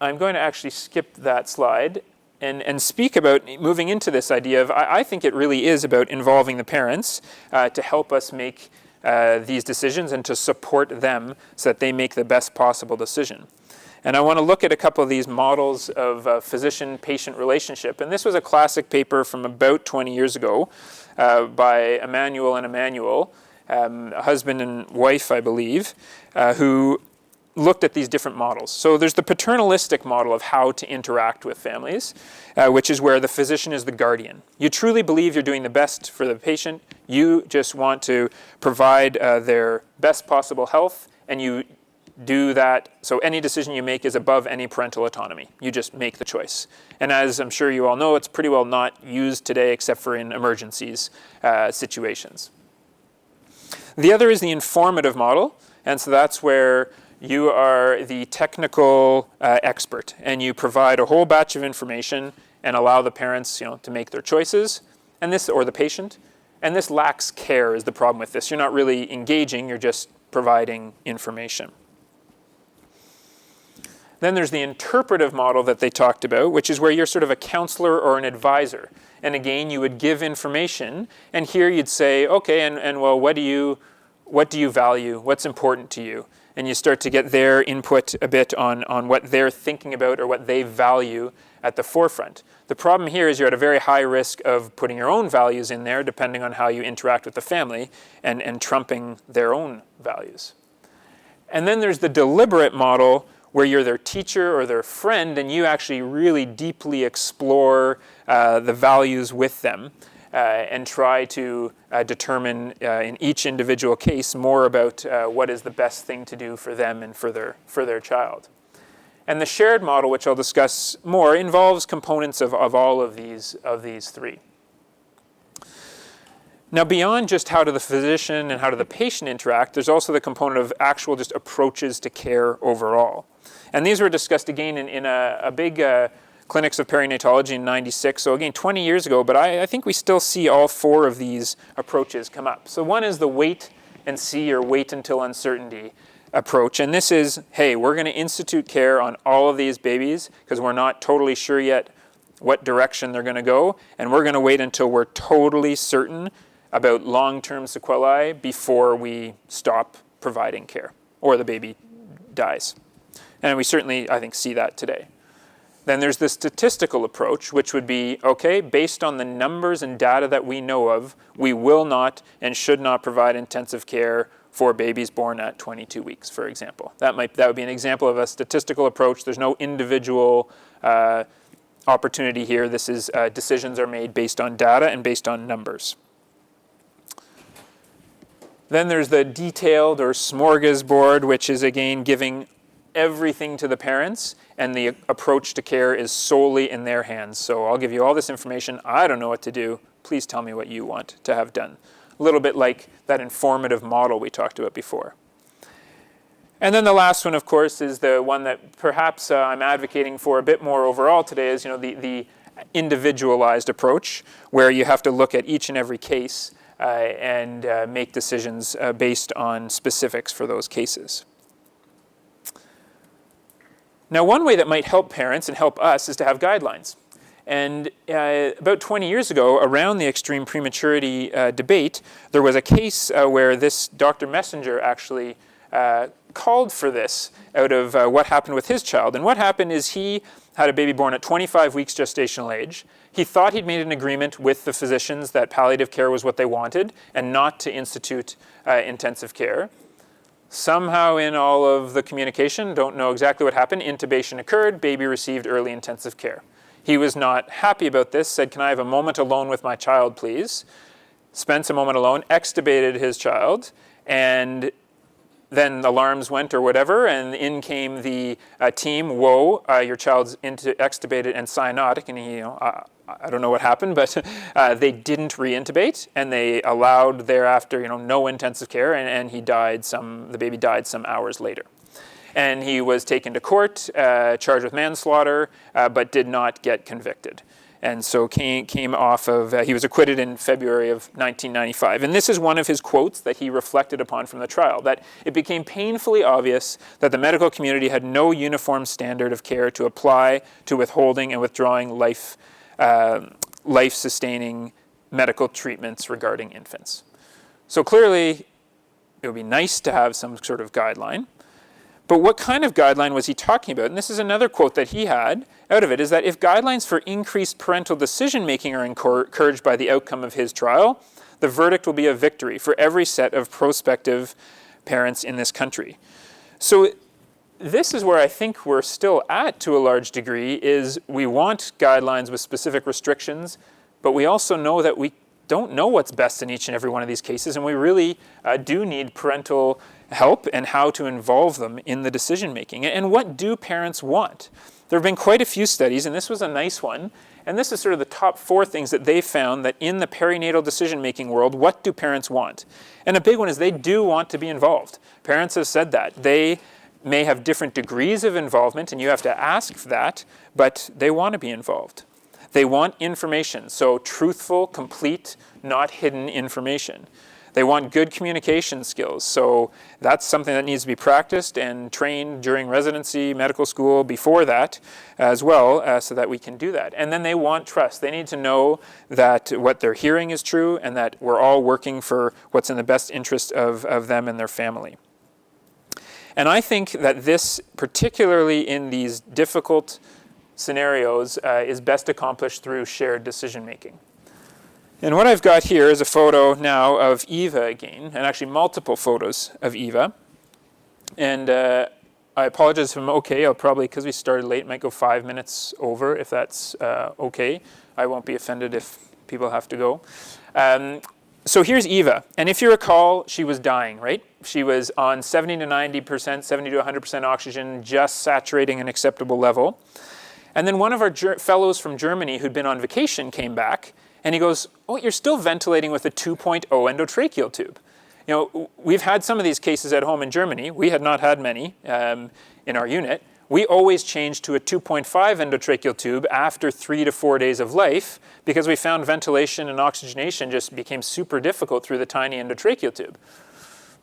I'm going to actually skip that slide and speak about moving into this idea of, I think it really is about involving the parents to help us make these decisions and to support them so that they make the best possible decision. And I want to look at a couple of these models of physician-patient relationship. And this was a classic paper from about 20 years ago by Emmanuel and Emmanuel, a husband and wife, I believe, who looked at these different models. So there's the paternalistic model of how to interact with families, which is where the physician is the guardian. You truly believe you're doing the best for the patient. You just want to provide their best possible health, and you do that, so any decision you make is above any parental autonomy. You just make the choice. And as I'm sure you all know, it's pretty well not used today except for in emergencies situations. The other is the informative model, and so that's where you are the technical expert, and you provide a whole batch of information and allow the parents, to make their choices, and this, or the patient. And this lacks care is the problem with this. You're not really engaging, you're just providing information. Then there's the interpretive model that they talked about, which is where you're sort of a counselor or an advisor. And again, you would give information, and here you'd say, okay, and well, what do you value? What's important to you? And you start to get their input a bit on what they're thinking about or what they value at the forefront. The problem here is you're at a very high risk of putting your own values in there, depending on how you interact with the family, and trumping their own values. And then there's the deliberate model, where you're their teacher or their friend, and you actually really deeply explore the values with them and try to determine in each individual case more about what is the best thing to do for them and for their child. And the shared model, which I'll discuss more, involves components of all of these three. Now, beyond just how do the physician and how do the patient interact, there's also the component of actual just approaches to care overall. And these were discussed again in a big clinics of perinatology in '96, so again 20 years ago, but I think we still see all four of these approaches come up. So one is the wait and see or wait until uncertainty approach, and this is, hey, we're going to institute care on all of these babies because we're not totally sure yet what direction they're going to go, and we're going to wait until we're totally certain about long-term sequelae before we stop providing care or the baby dies. And we certainly, I think, see that today. Then there's the statistical approach, which would be, okay, based on the numbers and data that we know of, we will not and should not provide intensive care for babies born at 22 weeks, for example. That would be an example of a statistical approach. There's no individual opportunity here. This is decisions are made based on data and based on numbers. Then there's the detailed or smorgasbord, which is again giving everything to the parents, and the approach to care is solely in their hands. So I'll give you all this information. I don't know what to do. Please tell me what you want to have done. A little bit like that informative model we talked about before. And then the last one, of course, is the one that perhaps I'm advocating for a bit more overall today, is the individualized approach, where you have to look at each and every case and make decisions based on specifics for those cases. Now, one way that might help parents and help us is to have guidelines. And about 20 years ago, around the extreme prematurity debate, there was a case where this Dr. Messenger actually called for this out of what happened with his child. And what happened is he had a baby born at 25 weeks gestational age. He thought he'd made an agreement with the physicians that palliative care was what they wanted and not to institute intensive care. Somehow in all of the communication, don't know exactly what happened, intubation occurred, baby received early intensive care. He was not happy about this, said, can I have a moment alone with my child, please? Spent a moment alone, extubated his child, and then alarms went or whatever, and in came the team. Whoa, your child's extubated and cyanotic, and he, I don't know what happened, but they didn't re-intubate, and they allowed thereafter, no intensive care, and the baby died some hours later. And he was taken to court, charged with manslaughter, but did not get convicted. And so came off of, he was acquitted in February of 1995. And this is one of his quotes that he reflected upon from the trial, that it became painfully obvious that the medical community had no uniform standard of care to apply to withholding and withdrawing life-sustaining medical treatments regarding infants. So clearly, it would be nice to have some sort of guideline. But what kind of guideline was he talking about? And this is another quote that he had out of it, is that if guidelines for increased parental decision-making are encouraged by the outcome of his trial, the verdict will be a victory for every set of prospective parents in this country. So this is where I think we're still at to a large degree, is we want guidelines with specific restrictions, but we also know that we don't know what's best in each and every one of these cases, and we really do need parental help and how to involve them in the decision making. And what do parents want? There have been quite a few studies, and this was a nice one, and this is sort of the top 4 things that they found that in the perinatal decision making world, what do parents want? And a big one is they do want to be involved. Parents have said that. They may have different degrees of involvement, and you have to ask for that, but they want to be involved. They want information, so truthful, complete, not hidden information. They want good communication skills. So that's something that needs to be practiced and trained during residency, medical school, before that as well, so that we can do that. And then they want trust. They need to know that what they're hearing is true and that we're all working for what's in the best interest of them and their family. And I think that this, particularly in these difficult scenarios, is best accomplished through shared decision making. And what I've got here is a photo now of Eva again, and actually multiple photos of Eva. And I apologize if I'm okay. I'll probably, because we started late, might go 5 minutes over if that's okay. I won't be offended if people have to go. So here's Eva. And if you recall, she was dying, right? She was on 70 to 90%, 70 to 100% oxygen, just saturating an acceptable level. And then one of our fellows from Germany who'd been on vacation came back, and he goes, "Oh, you're still ventilating with a 2.0 endotracheal tube." You know, we've had some of these cases at home in Germany. We had not had many in our unit. We always changed to a 2.5 endotracheal tube after 3 to 4 days of life because we found ventilation and oxygenation just became super difficult through the tiny endotracheal tube.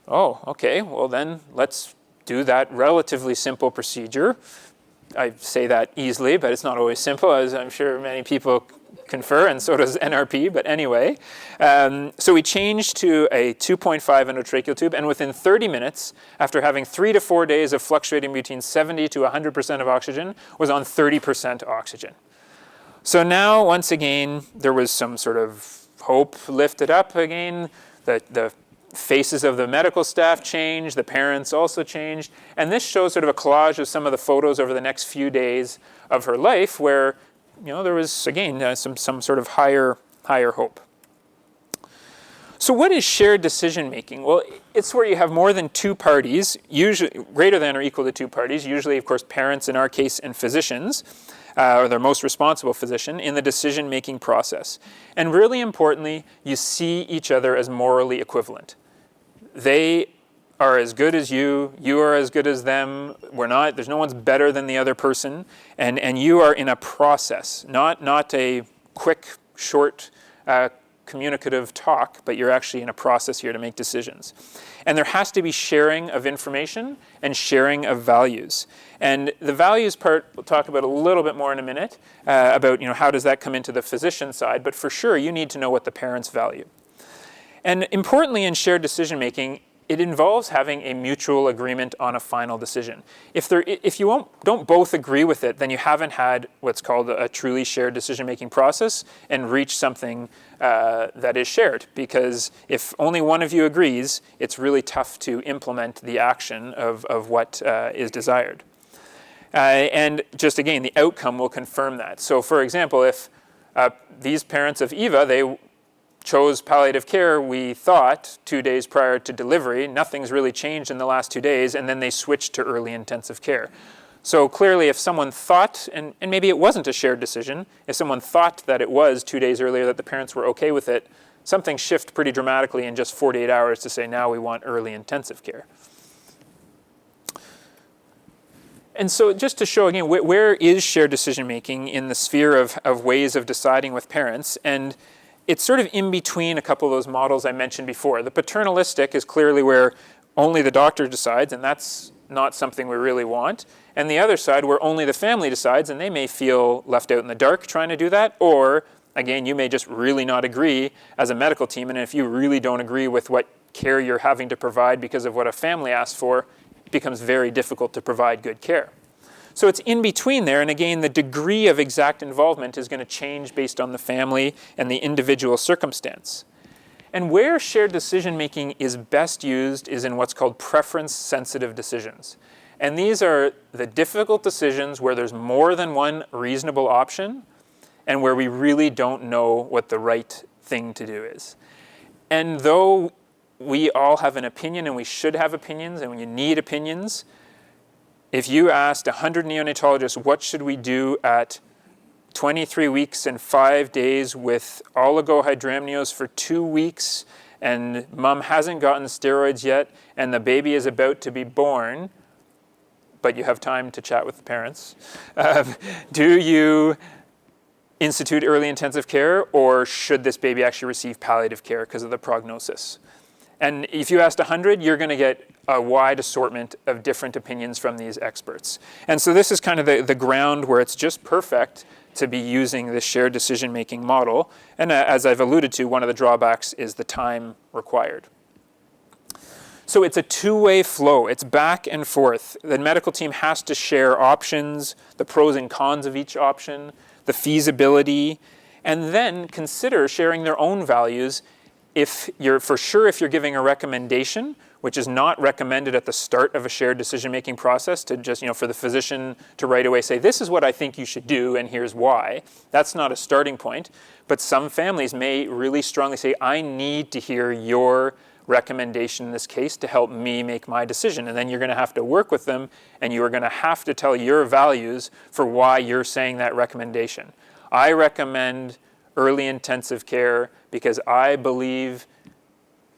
Oh, okay, well then let's do that relatively simple procedure. I say that easily, but it's not always simple, as I'm sure many people confer, and so does NRP, but anyway. So we changed to a 2.5 endotracheal tube, and within 30 minutes, after having 3 to 4 days of fluctuating between 70 to 100% of oxygen, was on 30% oxygen. So now, once again, there was some sort of hope lifted up again. The faces of the medical staff changed, the parents also changed, and this shows sort of a collage of some of the photos over the next few days of her life where, you know, there was, again, some sort of higher hope. So what is shared decision making? Well, it's where you have more than two parties, usually greater than or equal to two parties, usually, of course, parents in our case and physicians, or their most responsible physician, in the decision-making process. And really importantly, you see each other as morally equivalent. They are as good as you are as good as them, there's no one's better than the other person, and you are in a process, not a quick, short, communicative talk, but you're actually in a process here to make decisions. And there has to be sharing of information and sharing of values. And the values part we'll talk about a little bit more in a minute, about how does that come into the physician side, but for sure you need to know what the parents value. And importantly in shared decision making, it involves having a mutual agreement on a final decision. If you don't both agree with it, then you haven't had what's called a truly shared decision-making process and reached something that is shared. Because if only one of you agrees, it's really tough to implement the action of what is desired. And just again, the outcome will confirm that. So for example, if these parents of Eva, they chose palliative care, we thought, 2 days prior to delivery. Nothing's really changed in the last 2 days, and then they switched to early intensive care. So clearly, if someone thought, and maybe it wasn't a shared decision, if someone thought that it was 2 days earlier that the parents were okay with it, something shifted pretty dramatically in just 48 hours to say, now we want early intensive care. And so just to show again, where is shared decision making in the sphere of ways of deciding with parents? And it's sort of in between a couple of those models I mentioned before. The paternalistic is clearly where only the doctor decides, and that's not something we really want. And the other side where only the family decides, and they may feel left out in the dark trying to do that, or again, you may just really not agree as a medical team, and if you really don't agree with what care you're having to provide because of what a family asks for, it becomes very difficult to provide good care. So it's in between there, and again, the degree of exact involvement is going to change based on the family and the individual circumstance. And where shared decision-making is best used is in what's called preference-sensitive decisions. And these are the difficult decisions where there's more than one reasonable option and where we really don't know what the right thing to do is. And though we all have an opinion and we should have opinions and when you need opinions, if you asked 100 neonatologists, what should we do at 23 weeks and 5 days with oligohydramnios for 2 weeks, and mom hasn't gotten steroids yet, and the baby is about to be born, but you have time to chat with the parents, do you institute early intensive care, or should this baby actually receive palliative care because of the prognosis? And if you asked 100, you're going to get a wide assortment of different opinions from these experts. And so this is kind of the ground where it's just perfect to be using this shared decision-making model. And as I've alluded to, one of the drawbacks is the time required. So it's a two-way flow. It's back and forth. The medical team has to share options, the pros and cons of each option, the feasibility, and then consider sharing their own values if you're giving a recommendation, which is not recommended at the start of a shared decision-making process to just, for the physician to right away say, this is what I think you should do and here's why. That's not a starting point. But some families may really strongly say, I need to hear your recommendation in this case to help me make my decision. And then you're going to have to work with them and you are going to have to tell your values for why you're saying that recommendation. I recommend early intensive care because I believe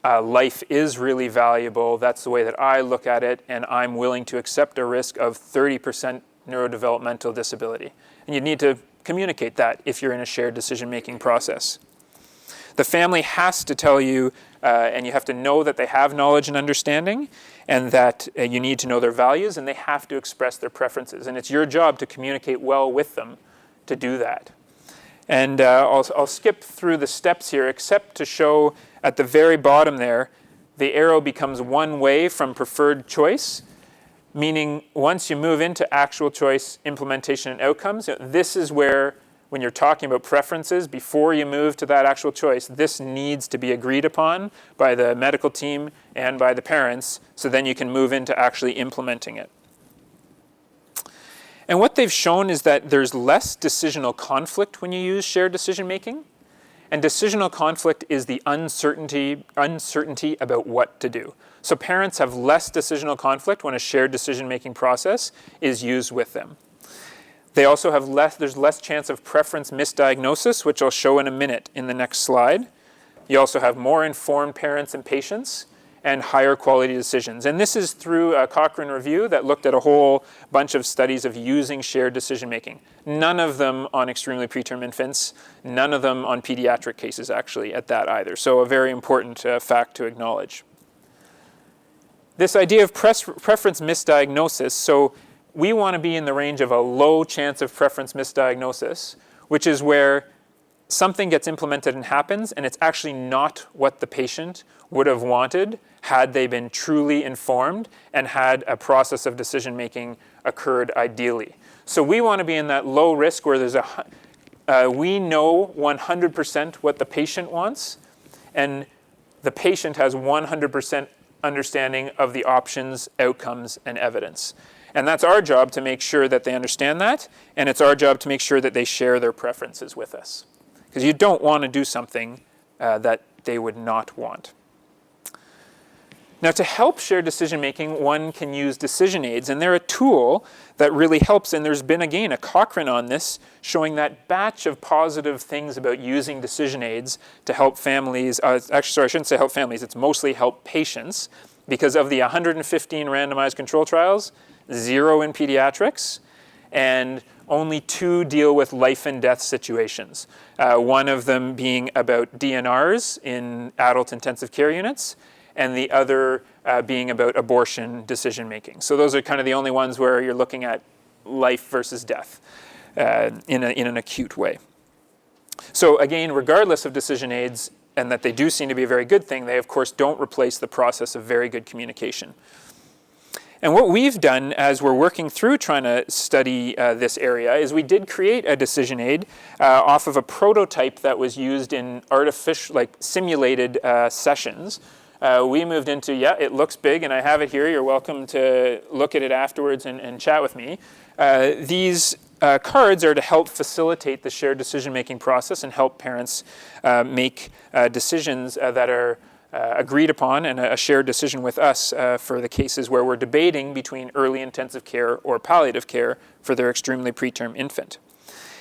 life is really valuable. That's the way that I look at it, and I'm willing to accept a risk of 30% neurodevelopmental disability. And you need to communicate that if you're in a shared decision-making process. The family has to tell you, and you have to know that they have knowledge and understanding, and that you need to know their values, and they have to express their preferences. And it's your job to communicate well with them to do that. And I'll skip through the steps here, except to show at the very bottom there, the arrow becomes one way from preferred choice, meaning once you move into actual choice implementation and outcomes, this is where, when you're talking about preferences, before you move to that actual choice, this needs to be agreed upon by the medical team and by the parents, so then you can move into actually implementing it. And what they've shown is that there's less decisional conflict when you use shared decision making. And decisional conflict is the uncertainty about what to do. So parents have less decisional conflict when a shared decision-making process is used with them. They also have there's less chance of preference misdiagnosis, which I'll show in a minute in the next slide. You also have more informed parents and patients and higher quality decisions. And this is through a Cochrane review that looked at a whole bunch of studies of using shared decision-making. None of them on extremely preterm infants, none of them on pediatric cases actually at that either. So a very important fact to acknowledge. This idea of preference misdiagnosis, so we want to be in the range of a low chance of preference misdiagnosis, which is where something gets implemented and happens, and it's actually not what the patient would have wanted had they been truly informed and had a process of decision-making occurred ideally. So we want to be in that low risk where there's we know 100% what the patient wants, and the patient has 100% understanding of the options, outcomes, and evidence. And that's our job to make sure that they understand that, and it's our job to make sure that they share their preferences with us. Because you don't want to do something that they would not want. Now, to help shared decision-making, one can use decision aids, and they're a tool that really helps. And there's been, again, a Cochrane on this, showing that batch of positive things about using decision aids to help families. Actually, sorry, I shouldn't say help families. It's mostly help patients, because of the 115 randomized control trials, 0 in pediatrics, and only 2 deal with life and death situations. One of them being about DNRs in adult intensive care units, and the other being about abortion decision making. So those are kind of the only ones where you're looking at life versus death in an acute way. So again, regardless of decision aids, and that they do seem to be a very good thing, they of course don't replace the process of very good communication. And what we've done as we're working through trying to study this area is we did create a decision aid off of a prototype that was used in simulated sessions. We moved into, it looks big and I have it here. You're welcome to look at it afterwards and chat with me. These cards are to help facilitate the shared decision-making process and help parents make decisions that are agreed upon and a shared decision with us for the cases where we're debating between early intensive care or palliative care for their extremely preterm infant.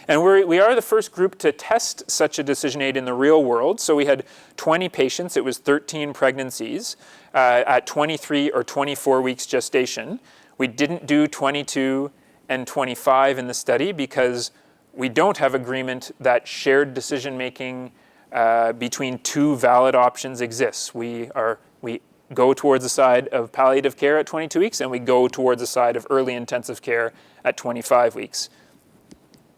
And we are the first group to test such a decision aid in the real world. So we had 20 patients. It was 13 pregnancies at 23 or 24 weeks gestation. We didn't do 22 and 25 in the study because we don't have agreement that shared decision making between 2 valid options exists. We go towards the side of palliative care at 22 weeks, and we go towards the side of early intensive care at 25 weeks,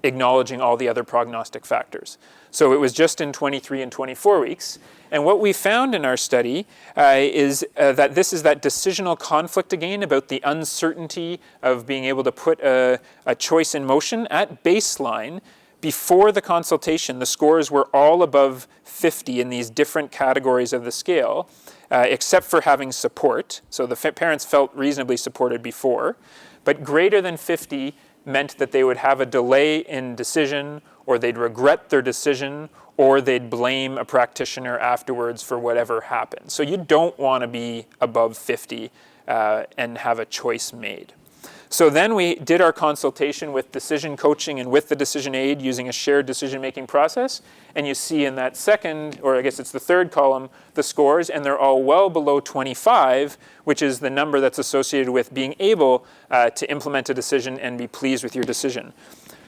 acknowledging all the other prognostic factors. So it was just in 23 and 24 weeks. And what we found in our study is that this is that decisional conflict again about the uncertainty of being able to put a choice in motion. At baseline, before the consultation, the scores were all above 50 in these different categories of the scale, except for having support. So the parents felt reasonably supported before. But greater than 50 meant that they would have a delay in decision, or they'd regret their decision, or they'd blame a practitioner afterwards for whatever happened. So you don't want to be above 50 and have a choice made. So then we did our consultation with decision coaching and with the decision aid using a shared decision-making process. And you see in that second, or I guess it's the third column, the scores, and they're all well below 25, which is the number that's associated with being able to implement a decision and be pleased with your decision.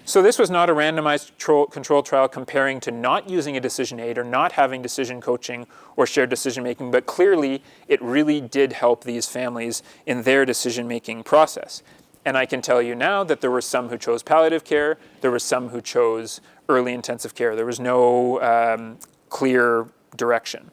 So this was not a randomized control trial comparing to not using a decision aid or not having decision coaching or shared decision making, but clearly it really did help these families in their decision-making process. And I can tell you now that there were some who chose palliative care, there were some who chose early intensive care. There was no clear direction.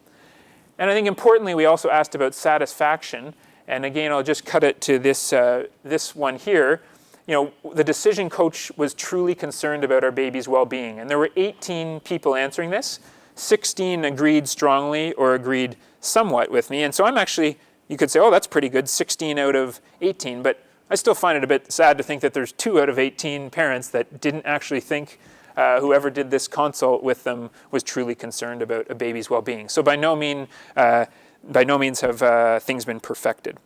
And I think importantly, we also asked about satisfaction. And again, I'll just cut it to this one here. You know, the decision coach was truly concerned about our baby's well-being. And there were 18 people answering this. 16 agreed strongly or agreed somewhat with me. And so I'm actually, you could say, oh, that's pretty good, 16 out of 18. But I still find it a bit sad to think that there's 2 out of 18 parents that didn't actually think whoever did this consult with them was truly concerned about a baby's well-being. So by no means have things been perfected.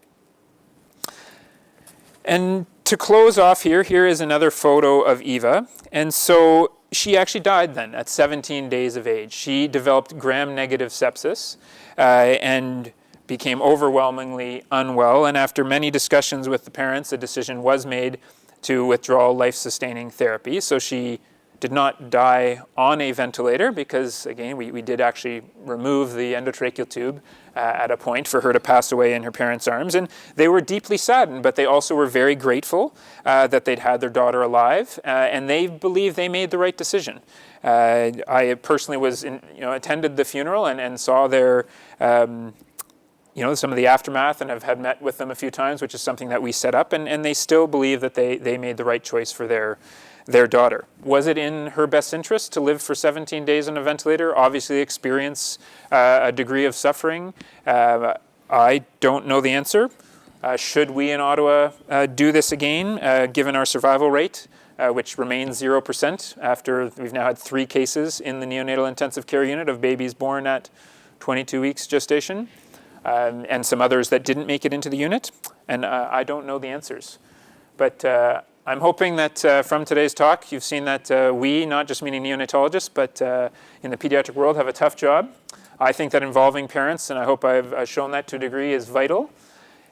And to close off here is another photo of Eva. And so she actually died then at 17 days of age. She developed gram-negative sepsis and became overwhelmingly unwell. And after many discussions with the parents, a decision was made to withdraw life-sustaining therapy. So she did not die on a ventilator because, again, we did actually remove the endotracheal tube at a point for her to pass away in her parents' arms. And they were deeply saddened, but they also were very grateful that they'd had their daughter alive, and they believe they made the right decision. I personally attended the funeral and saw their some of the aftermath and have had met with them a few times, which is something that we set up, and they still believe that they made the right choice for their daughter. Was it in her best interest to live for 17 days on a ventilator, obviously experience a degree of suffering? I don't know the answer. Should we in Ottawa do this again, given our survival rate, which remains 0% after we've now had 3 cases in the neonatal intensive care unit of babies born at 22 weeks gestation, and some others that didn't make it into the unit? And I don't know the answers. But I'm hoping that from today's talk, you've seen that we, not just meaning neonatologists, but in the pediatric world, have a tough job. I think that involving parents, and I hope I've shown that to a degree, is vital.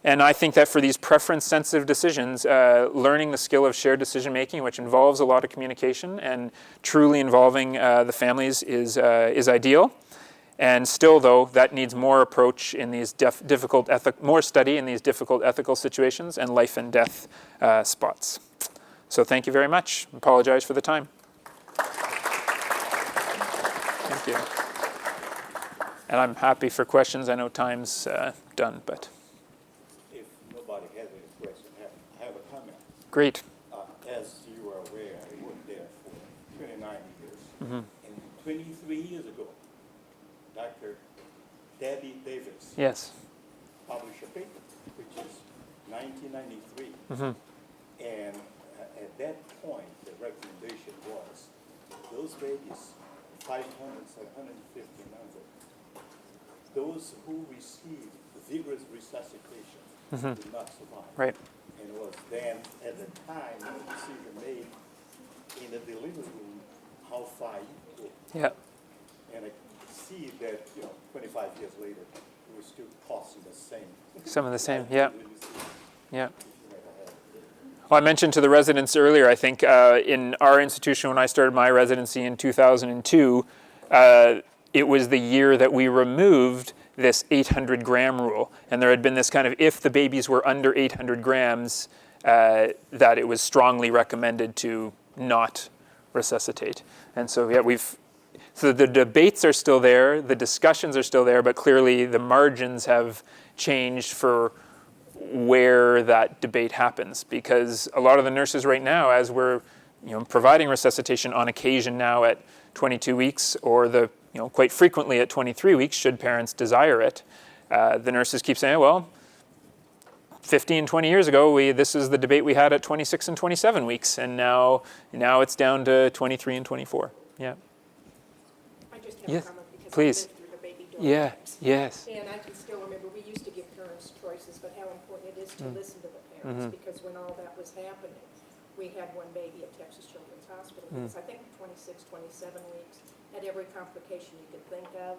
And I think that for these preference-sensitive decisions, learning the skill of shared decision-making, which involves a lot of communication and truly involving the families, is ideal. And still, though, that needs more approach in these more study in these difficult ethical situations and life and death spots. So thank you very much. Apologize for the time. Thank you. And I'm happy for questions. I know time's done, but. If nobody has any questions, I have a comment. Great. As you are aware, I worked there for 29 years. Mm-hmm. And 23 years ago, Dr. Debbie Davis published a paper, which is 1993. Mm-hmm. And at that point, the recommendation was those babies, 500, 750 numbers, those who received vigorous resuscitation did not survive. Right. And it was then, at the time, a decision made in the delivery room how far you go. Yeah. And I see that, 25 years later, we're still tossing the same. Some of the same, yeah. Yeah. Well, I mentioned to the residents earlier, I think in our institution when I started my residency in 2002, it was the year that we removed this 800-gram rule. And there had been this kind of, if the babies were under 800 grams, that it was strongly recommended to not resuscitate. And so, yeah, so the debates are still there, the discussions are still there, but clearly the margins have changed for where that debate happens, because a lot of the nurses right now, as we're providing resuscitation on occasion now at 22 weeks, or quite frequently at 23 weeks, should parents desire it, the nurses keep saying, well, 15, 20 years ago, this is the debate we had at 26 and 27 weeks, and now it's down to 23 and 24. Yeah. I just have Yes, a comment because please. I lived through the baby door Yeah. times. Yes. And I can still remember, we used to give parents choices, but how important it is to listen to the parents, because when all that was happening, we had one baby at Texas Children's Hospital, who was, I think, 26, 27 weeks, had every complication you could think of.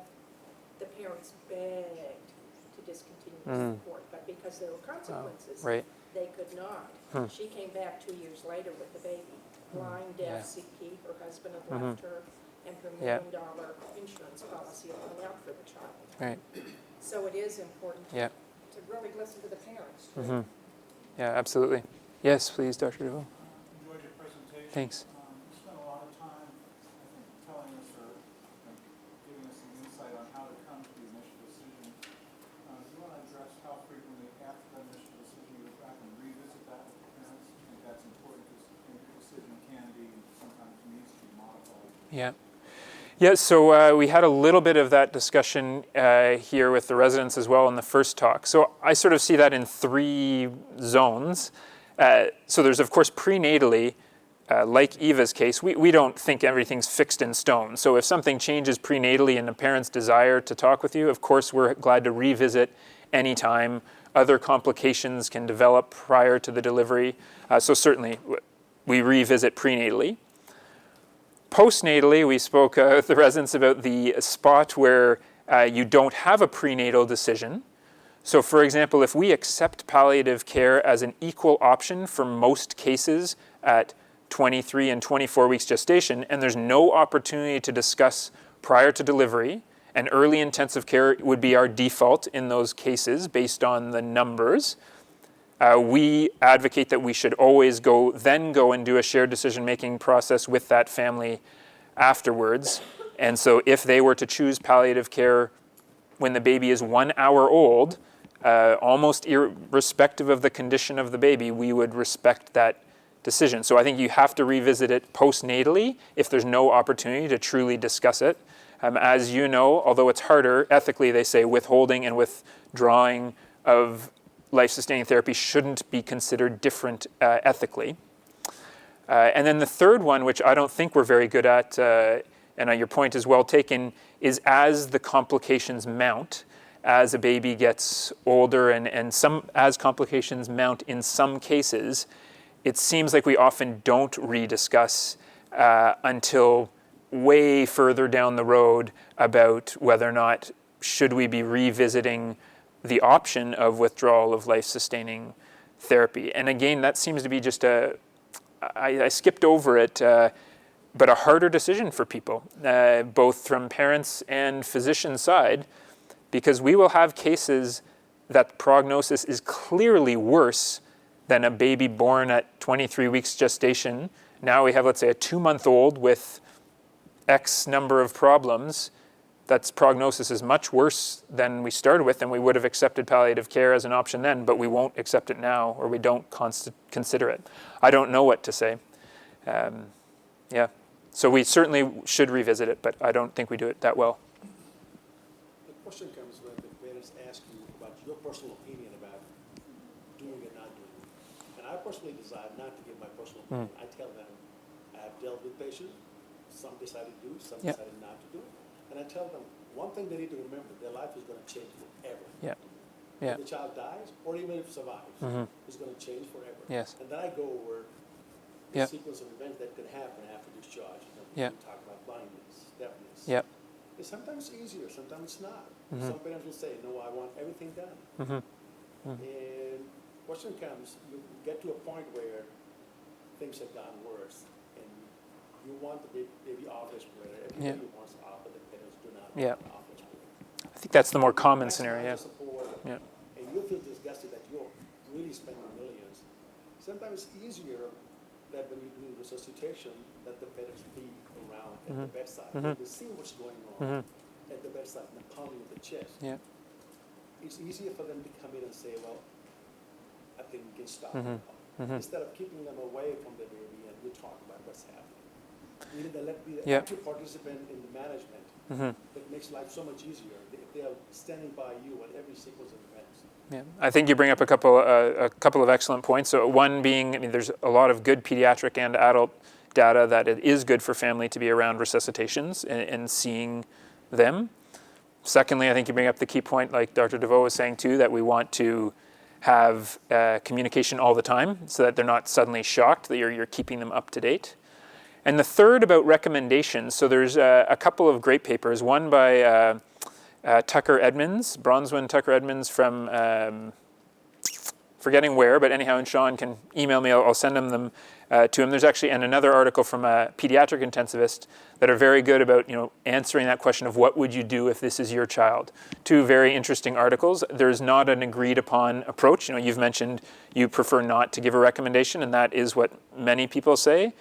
The parents begged to discontinue the support, but because there were consequences, Right. they could not. She came back 2 years later with the baby, blind, deaf, CP. Her husband had left her, and her $1 million insurance policy allowed out for the child. Right. So it is important Yeah. to really listen to the parents. Yeah, absolutely. Yes, please, Dr. DeVoe. Enjoyed your presentation. Thanks. You spent a lot of time, I think, telling us or giving us some insight on how to come to the initial decision. Do you want to address how frequently after the initial decision you go back and revisit that with the parents? I think that's important because the decision can be, sometimes needs to be modified. Yeah. Yeah, so we had a little bit of that discussion here with the residents as well in the first talk. So I sort of see that in 3 zones. So there's, of course, prenatally, like Eva's case, we don't think everything's fixed in stone. So if something changes prenatally in the parent's desire to talk with you, of course, we're glad to revisit anytime. Other complications can develop prior to the delivery. So certainly, we revisit prenatally. Postnatally, we spoke with the residents about the spot where you don't have a prenatal decision. So for example, if we accept palliative care as an equal option for most cases at 23 and 24 weeks gestation, and there's no opportunity to discuss prior to delivery, and early intensive care would be our default in those cases based on the numbers, we advocate that we should always go and do a shared decision-making process with that family afterwards. And so if they were to choose palliative care when the baby is 1 hour old, almost irrespective of the condition of the baby, we would respect that decision. So I think you have to revisit it postnatally if there's no opportunity to truly discuss it. As you know, although it's harder, ethically they say withholding and withdrawing of life-sustaining therapy shouldn't be considered different ethically. And then the third one, which I don't think we're very good at, and your point is well taken, is as the complications mount, as a baby gets older and as complications mount in some cases, it seems like we often don't rediscuss until way further down the road about whether or not should we be revisiting the option of withdrawal of life-sustaining therapy. And again, that seems to be just I skipped over it, but a harder decision for people, both from parents and physician side, because we will have cases that prognosis is clearly worse than a baby born at 23 weeks gestation. Now we have, let's say, a 2-month-old with X number of problems. That's prognosis is much worse than we started with, and we would have accepted palliative care as an option then, but we won't accept it now, or we don't consider it. I don't know what to say. Yeah, so we certainly should revisit it, but I don't think we do it that well. The question comes when the parents ask you about your personal opinion about doing it, not doing it. And I personally decide not to give my personal opinion. I tell them I have dealt with patients. Some decided to do, some decided not to do it. And I tell them, one thing they need to remember, their life is going to change forever. Yeah. If the child dies, or even if it survives, it's going to change forever. Yes. And then I go over the sequence of events that could happen after discharge. We talk about blindness, deafness. Yeah. It's sometimes easier, sometimes it's not. Some parents will say, no, I want everything done. And question comes, you get to a point where things have gotten worse, and you want the baby off respirator. Everybody wants off, but the parents do not want off respirator. I think That's the more common scenario, yeah. Support, Yeah. and you feel disgusted that you're really spending millions. Sometimes it's easier that when you do resuscitation, that the parents be around at the bedside. They see what's going on at the bedside, and the pounding of the chest. Yeah. It's easier for them to come in and say, well, I think we can stop now. Instead of keeping them away from the baby and we talk about what's happening. We need to let be the active participant in the management. That makes life so much easier if they are standing by you at every sequence of events. Yeah, I think you bring up a couple of excellent points. So one being, I mean, there's a lot of good pediatric and adult data that it is good for family to be around resuscitations and seeing them. Secondly, I think you bring up the key point, like Dr. DeVoe was saying too, that we want to have communication all the time so that they're not suddenly shocked, that you're keeping them up to date. And the third about recommendations, so there's a couple of great papers, one by Tucker Edmonds, Bronwyn Tucker Edmonds from forgetting where, but anyhow, and Sean can email me, I'll send them to him. There's actually another article from a pediatric intensivist that are very good about answering that question of what would you do if this is your child. Two very interesting articles. There's not an agreed upon approach. You've mentioned you prefer not to give a recommendation, and that is what many people say.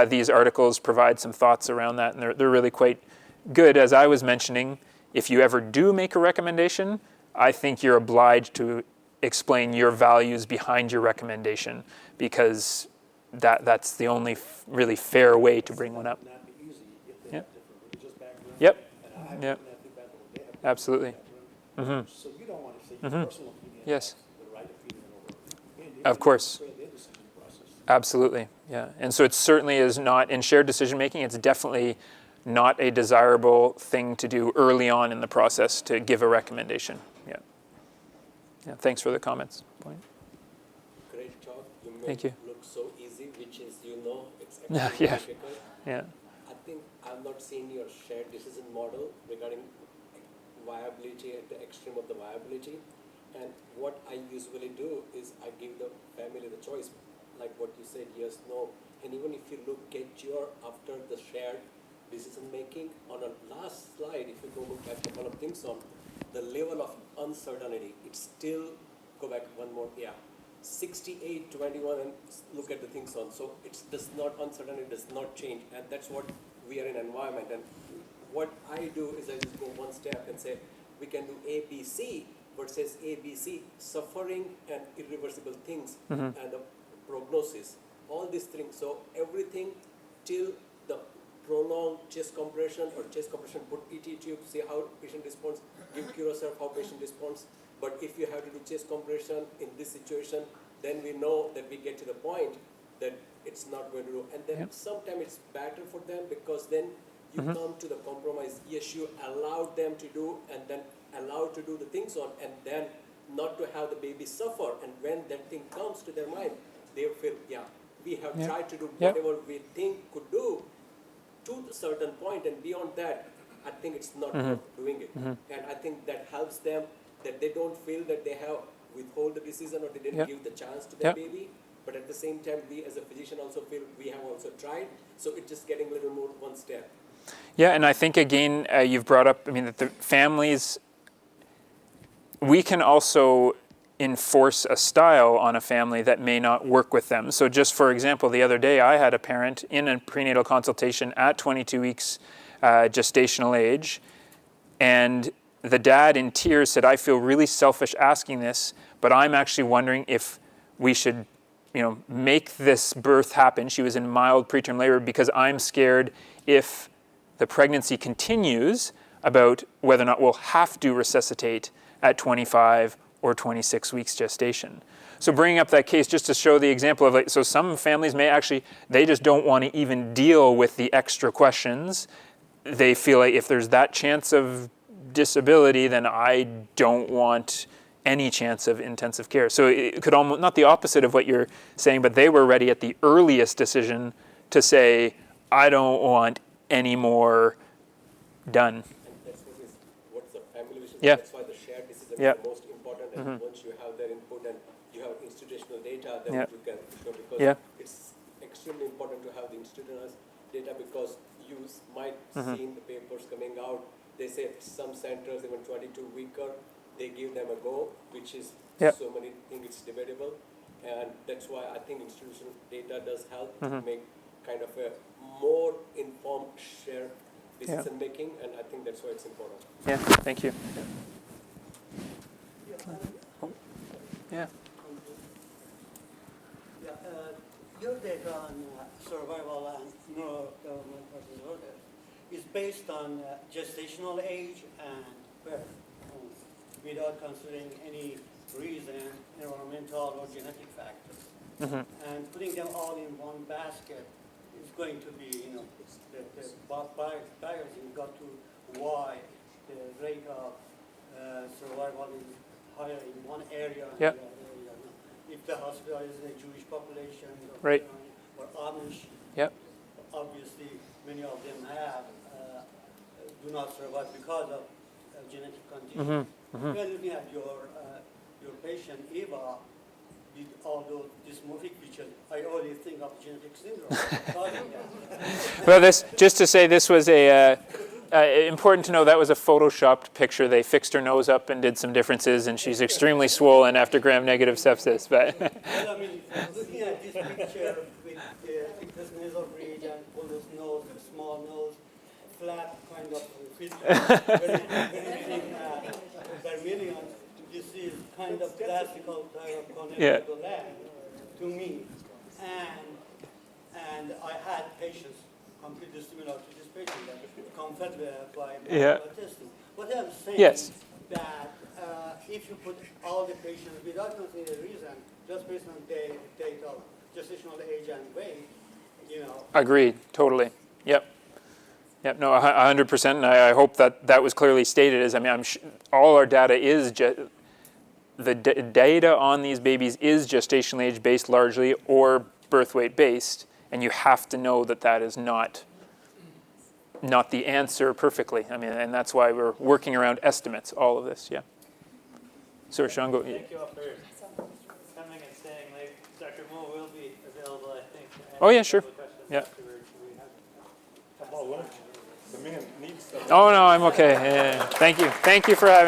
These articles provide some thoughts around that, and they're really quite good. As I was mentioning, if you ever do make a recommendation, I think you're obliged to explain your values behind your recommendation, because that's the only really fair way to bring one up. Not be easy if they have different religious backgrounds. Yep. And I have Yep. an ethnic background, they have different Absolutely. background. So you don't want to say your personal opinion. Yes. The right opinion over. Of course. Their decision process. Absolutely, yeah. And so it certainly is not, in shared decision making, it's definitely not a desirable thing to do early on in the process to give a recommendation. Yeah. Yeah. Thanks for the comments. Point. Great talk. You made Thank you. it look so easy, which is, it's Yeah, actually yeah. difficult. Yeah. I think I've not seen your shared decision model regarding viability at the extreme of the viability. And what I usually do is I give the family the choice, like what you said, yes, no. And even if you get your after the shared decision making, on a last slide, if you go look at a couple of things on the level of uncertainty, it's still, go back one more, 68, 21, and look at the things on. So it does not, uncertainty does not change, and that's what we are in environment. And what I do is I just go one step and say, we can do A, B, C, versus A, B, C, suffering and irreversible things, and the prognosis, all these things. So everything till the prolonged chest compression or chest compression, put ET tube, see how patient responds, give Curacao how patient responds. But if you have to do chest compression in this situation, then we know that we get to the point that it's not going to do. And then sometimes it's better for them, because then you come to the compromise. Yes, you allowed them to do, and then allowed to do the things on, and then not to have the baby suffer. And when that thing comes to their mind, they feel, we have tried to do whatever we think could do to a certain point, and beyond that, I think it's not worth doing it. And I think that helps them, that they don't feel that they have withhold the decision or they didn't give the chance to their baby. But at the same time, we as a physician also feel we have also tried. So it's just getting a little more one step. Yeah, and I think again, you've brought up, that the families, we can also enforce a style on a family that may not work with them. So just for example, the other day I had a parent in a prenatal consultation at 22 weeks gestational age, and the dad in tears said, I feel really selfish asking this, but I'm actually wondering if we should make this birth happen. She was in mild preterm labor, because I'm scared if the pregnancy continues about whether or not we'll have to resuscitate at 25 or 26 weeks gestation. So bringing up that case just to show the example of, so some families may actually, they just don't want to even deal with the extra questions. They feel like if there's that chance of disability, then I don't want any chance of intensive care. So it could almost, not the opposite of what you're saying, but they were ready at the earliest decision to say, I don't want any more done. And that's what's the family vision. Yeah. That's why the shared decision Yeah. is the most important. And once you have their input and you have institutional data, then Yeah. you can show, because Yeah. it's extremely important to have the institutional data, because you might see in the papers coming out they say some centers, even 22 weeker, they give them a go, which is Yep. so many think it's debatable. And that's why I think institutional data does help to make kind of a more informed shared decision making, and I think that's why it's important. Yeah, thank you. Yeah. Your data on survival and neurodevelopmental disorders is based on gestational age and birth, without considering any reason, environmental or genetic factors. And putting them all in one basket is going to be, the bias you've got to why the rate of survival is higher in one area and Yep. the other area. If the hospital is in a Jewish population Right. or Amish, Yep. obviously many of them have do not survive because of genetic conditions. When looking at your patient Eva with all those dysmorphic features, I already think of genetic syndrome. Well, just to say, this was important to know that was a photoshopped picture. They fixed her nose up and did some differences, and she's extremely swollen after gram-negative sepsis. But Well, I mean, looking at this picture with thickness nasal bridge and all those nose, small nose, flat kind of feature, very vermilion, this is kind of classical type of connected to land to me. And I had patients completely similar to this patient that confirmed by testing. What I'm saying that if you put all the patients without considering a reason, just based on data of gestational age and weight, agreed, totally. Yep. Yep. No, 100%. And I hope that was clearly stated. All our data is the data on these babies is gestational age based largely or birth weight based, and you have to know that is not the answer perfectly. And that's why we're working around estimates, all of this, yeah. So Shango. Thank you all for coming and staying late. Dr. Moore will be available, I think. to answer Oh, yeah, a sure. couple of questions Yeah. afterwards. We have- How about lunch? The man needs stuff. Oh, no, I'm okay. Yeah. Thank you. Thank you for having